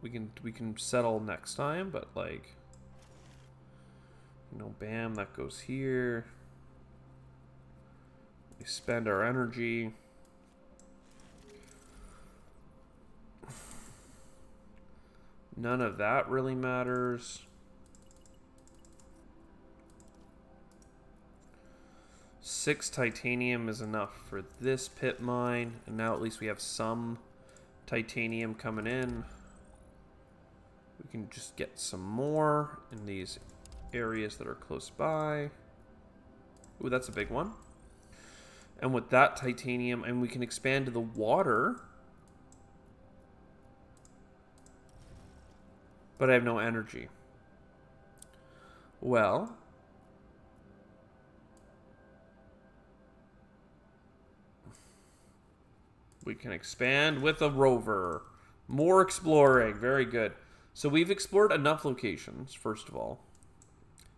Speaker 1: We can settle next time, but like, you know, bam, that goes here. We spend our energy. None of that really matters. 6 titanium is enough for this pit mine, and now at least we have some titanium coming in. We can just get some more in these areas that are close by. Ooh, that's a big one. And with that titanium, and we can expand to the water. But I have no energy. Well, we can expand with a rover. More exploring. Very good. So we've explored enough locations, first of all.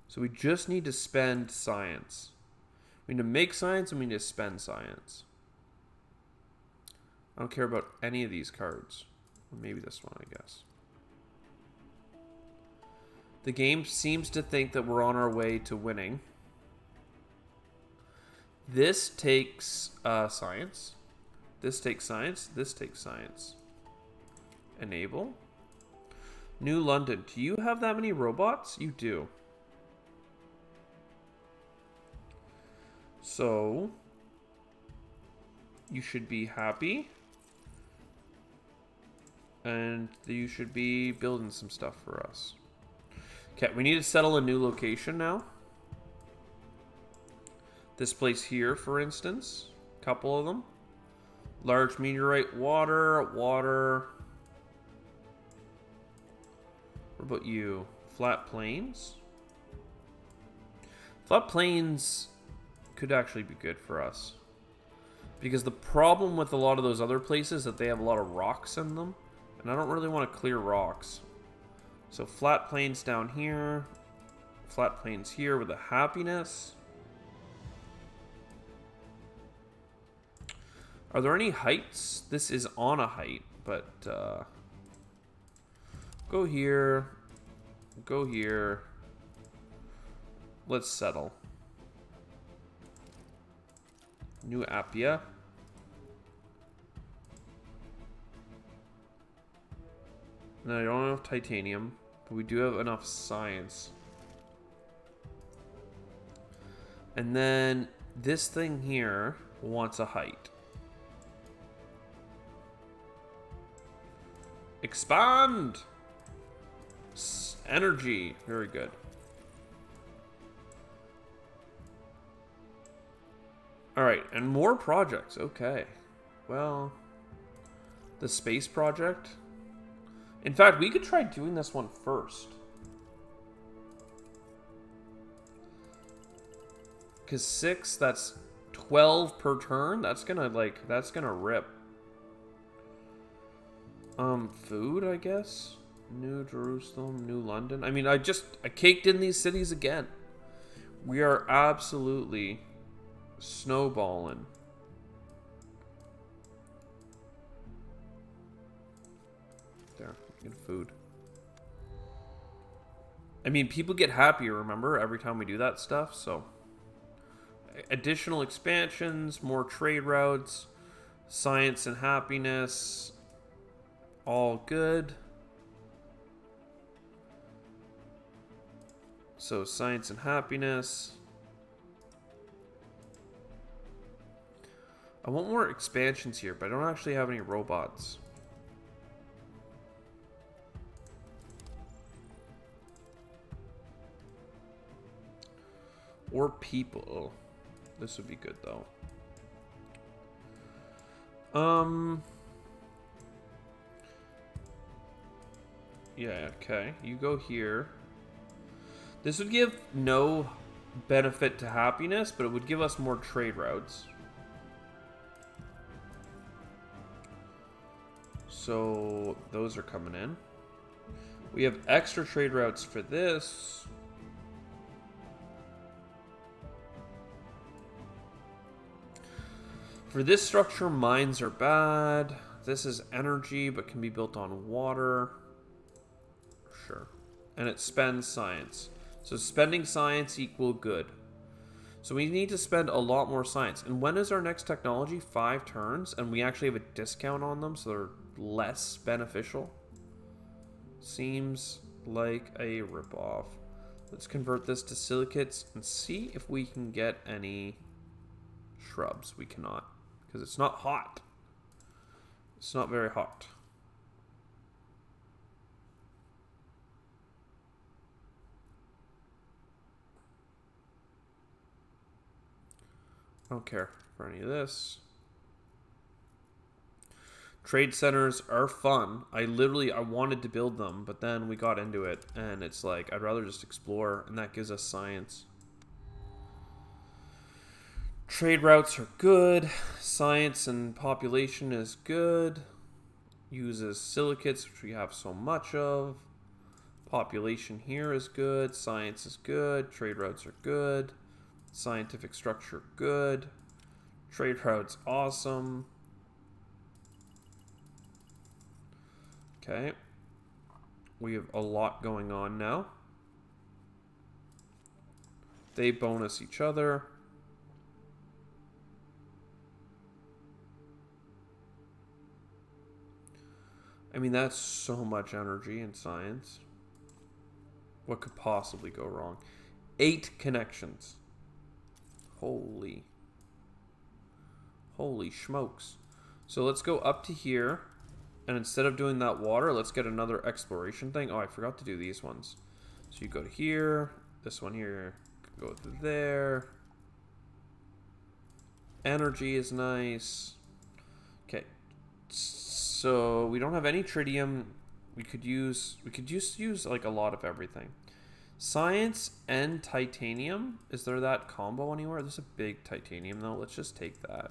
Speaker 1: So we just need to spend science. We need to make science and we need to spend science. I don't care about any of these cards. Maybe this one, I guess. The game seems to think that we're on our way to winning. This takes science. This takes science. This takes science. Enable. New London. Do you have that many robots? You do. So, you should be happy. And you should be building some stuff for us. Okay, we need to settle a new location now. This place here, for instance. A couple of them. Large meteorite, water. What about you? Flat plains? Flat plains could actually be good for us. Because the problem with a lot of those other places is that they have a lot of rocks in them. And I don't really want to clear rocks. So flat plains down here. Flat plains here with a happiness. Are there any heights? This is on a height, but go here. Go here. Let's settle. New Appia. And I don't have titanium, but we do have enough science. And then this thing here wants a height. Expand! Energy. Very good. Alright, and more projects. Okay. Well, the space project. In fact, we could try doing this one first. Because 6, that's 12 per turn. That's gonna rip. Food, I guess. New Jerusalem, New London. I mean, I caked in these cities again. We are absolutely snowballing. There, get food. I mean, people get happier, remember, every time we do that stuff, so. Additional expansions, more trade routes, science and happiness, all good. So, science and happiness. I want more expansions here, but I don't actually have any robots. Or people. This would be good, though. Yeah, okay. You go here. This would give no benefit to happiness, but it would give us more trade routes. So, those are coming in. We have extra trade routes for this. For this structure, mines are bad. This is energy, but can be built on water. Sure. And it spends science. So spending science equal good. So we need to spend a lot more science. And when is our next technology? 5 turns. And we actually have a discount on them, so they're less beneficial. Seems like a ripoff. Let's convert this to silicates and see if we can get any shrubs. We cannot. Because it's not hot. It's not very hot. I don't care for any of this. Trade centers are fun. I wanted to build them, but then we got into it, and it's like, I'd rather just explore, and that gives us science. Trade routes are good. Science and population is good. Uses silicates, which we have so much of. Population here is good. Science is good. Trade routes are good. Scientific structure, good. Trade routes, awesome. Okay. We have a lot going on now. They bonus each other. I mean, that's so much energy in science. What could possibly go wrong? 8 connections. Holy smokes. So let's go up to here. And instead of doing that water, let's get another exploration thing. Oh, I forgot to do these ones. So you go to here. This one here. Go to there. Energy is nice. Okay. So we don't have any tritium. We could just use like a lot of everything. Science and titanium. Is there that combo anywhere? There's a big titanium though. Let's just take that.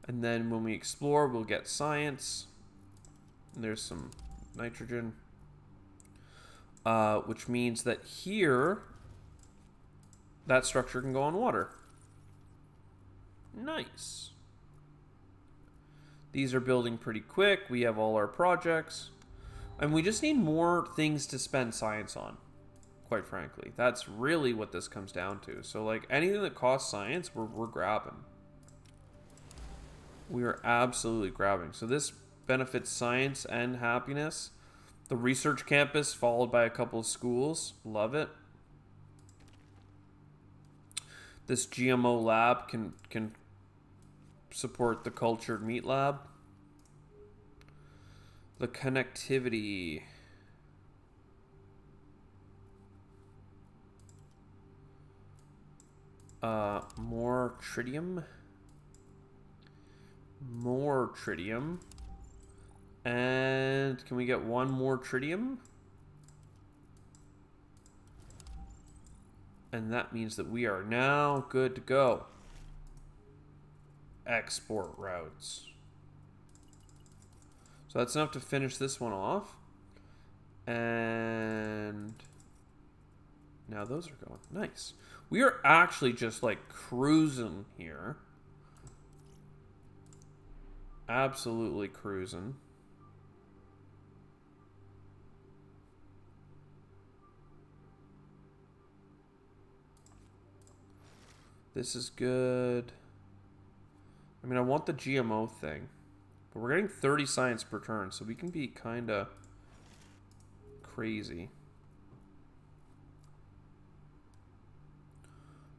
Speaker 1: And then when we explore, we'll get science. And there's some nitrogen. Which means that here, that structure can go on water. Nice. These are building pretty quick. We have all our projects. And we just need more things to spend science on. Quite frankly. That's really what this comes down to. So like anything that costs science, we're grabbing. We are absolutely grabbing. So this benefits science and happiness. The research campus followed by a couple of schools. Love it. This GMO lab can support the cultured meat lab. The connectivity. More tritium. More tritium. And can we get one more tritium? And that means that we are now good to go. export routes. So that's enough to finish this one off. And now those are going. Nice. We are actually just like cruising here. Absolutely cruising. This is good. I mean, I want the GMO thing. But we're getting 30 science per turn, so we can be kind of crazy.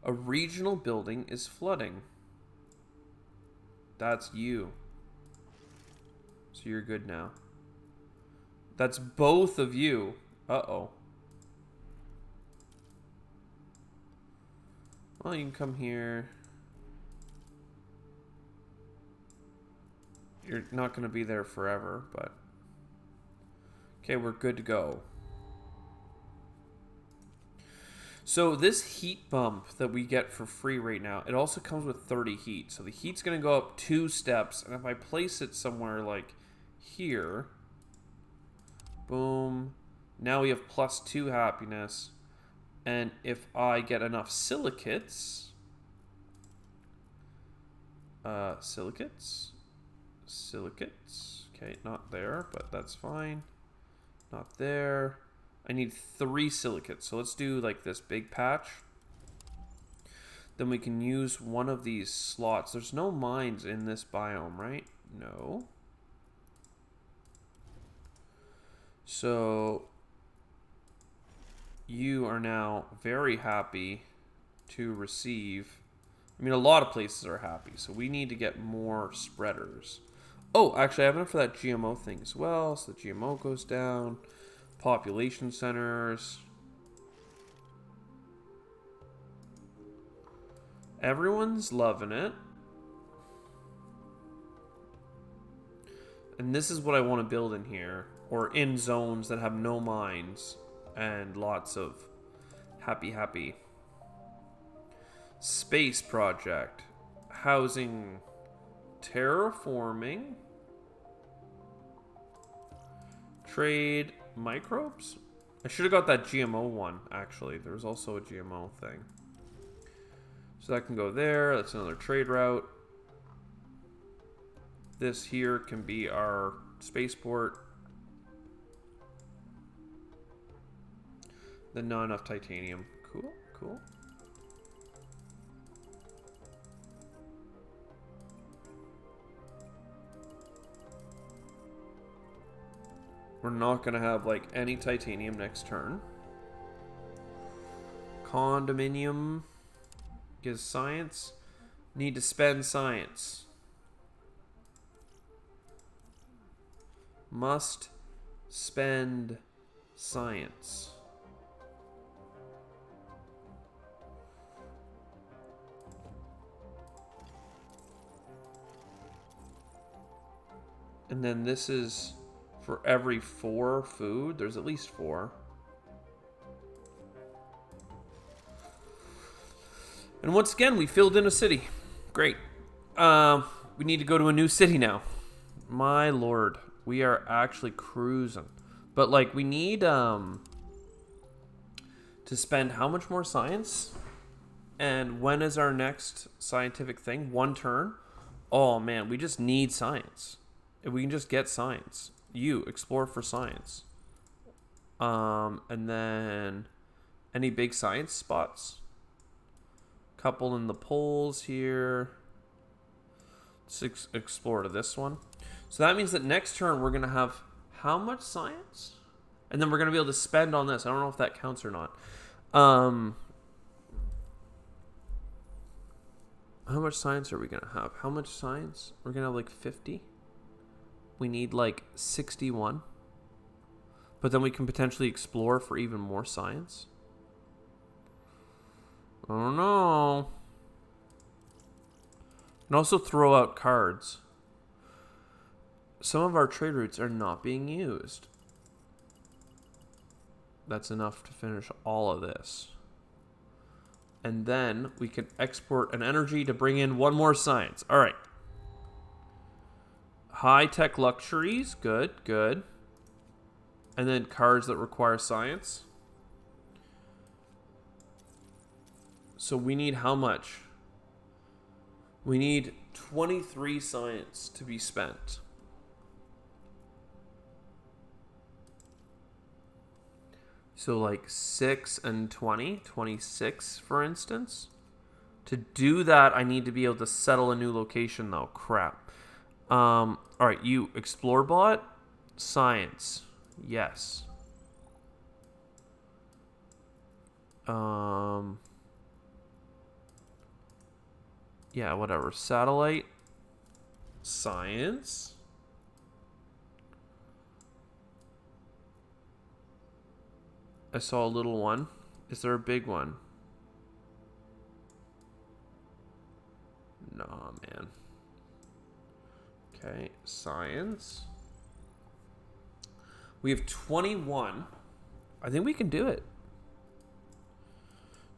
Speaker 1: A regional building is flooding. That's you. So you're good now. That's both of you. Uh-oh. Well, you can come here. You're not going to be there forever, but... Okay, we're good to go. So this heat bump that we get for free right now, it also comes with 30 heat. So the heat's going to go up 2 steps, and if I place it somewhere like here, boom, now we have +2 happiness. And if I get enough silicates, silicates, okay, not there, but that's fine. Not there. I need 3 silicates, so let's do like this big patch. Then we can use one of these slots. There's no mines in this biome, right? No. So you are now very happy to receive. I mean, a lot of places are happy, so we need to get more spreaders. Oh, actually, I have enough for that GMO thing as well, so the GMO goes down. Population centers. Everyone's loving it. And this is what I want to build in here, or in zones that have no mines and lots of happy. Space project. Housing. Terraforming. Trade microbes? I should have got that GMO one, actually. There's also a GMO thing. So that can go there. That's another trade route. This here can be our spaceport. Then not enough titanium. Cool. We're not going to have, like, any titanium next turn. Condominium gives science. Need to spend science. Must spend science. And then this is... for every 4 food. There's at least 4. And once again, we filled in a city. Great. We need to go to a new city now. My lord. We are actually cruising. But, like, we need to spend how much more science? And when is our next scientific thing? 1 turn? Oh, man. We just need science. If we can just get science. You explore for science. And then any big science spots? Couple in the poles here. Let's explore to this one. So that means that next turn we're gonna have how much science? And then we're gonna be able to spend on this. I don't know if that counts or not. How much science are we gonna have? How much science? We're gonna have like 50. We need like 61. But then we can potentially explore for even more science. I don't know. And also throw out cards. Some of our trade routes are not being used. That's enough to finish all of this. And then we can export an energy to bring in 1 more science. All right. High-tech luxuries. Good, good. And then cards that require science. So we need how much? We need 23 science to be spent. So like 6 and 20, 26 for instance. To do that, I need to be able to settle a new location though. Crap. All right, you explore bot, science. Yes. Yeah, whatever. Satellite, science. I saw a little one. Is there a big one? Nah, man. Okay, science. We have 21. I think we can do it.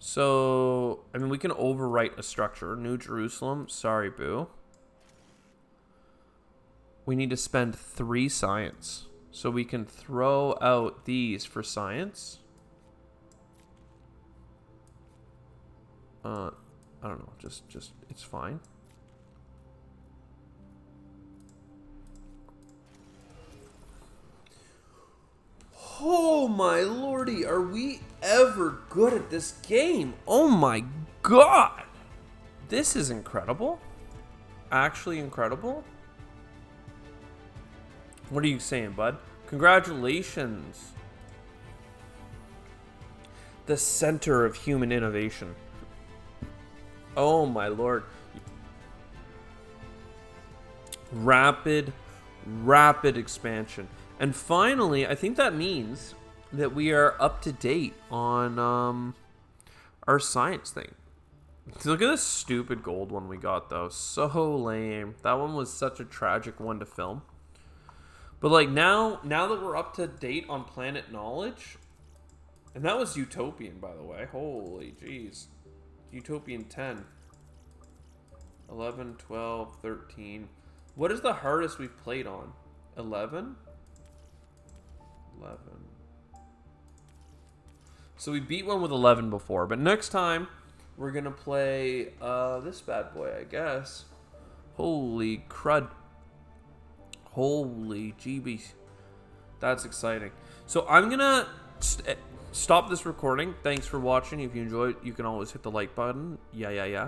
Speaker 1: So, I mean, we can overwrite a structure. New Jerusalem. Sorry, boo. We need to spend 3 science. So we can throw out these for science. I don't know. Just, it's fine. Oh my lordy, are we ever good at this game? Oh my god. This is incredible. Actually incredible. What are you saying, bud? Congratulations. The center of human innovation. Oh my lord. Rapid expansion. And finally, I think that means that we are up to date on our science thing. Look at this stupid gold one we got, though. So lame. That one was such a tragic one to film. But like now that we're up to date on planet knowledge, and that was Utopian, by the way. Holy jeez. Utopian 10. 11, 12, 13. What is the hardest we've played on? 11? 11. So we beat one with 11 before, but next time we're gonna play this bad boy, I guess. Holy crud. Holy jeebies. That's exciting. So I'm gonna stop this recording. Thanks for watching. If you enjoyed, you can always hit the like button. Yeah.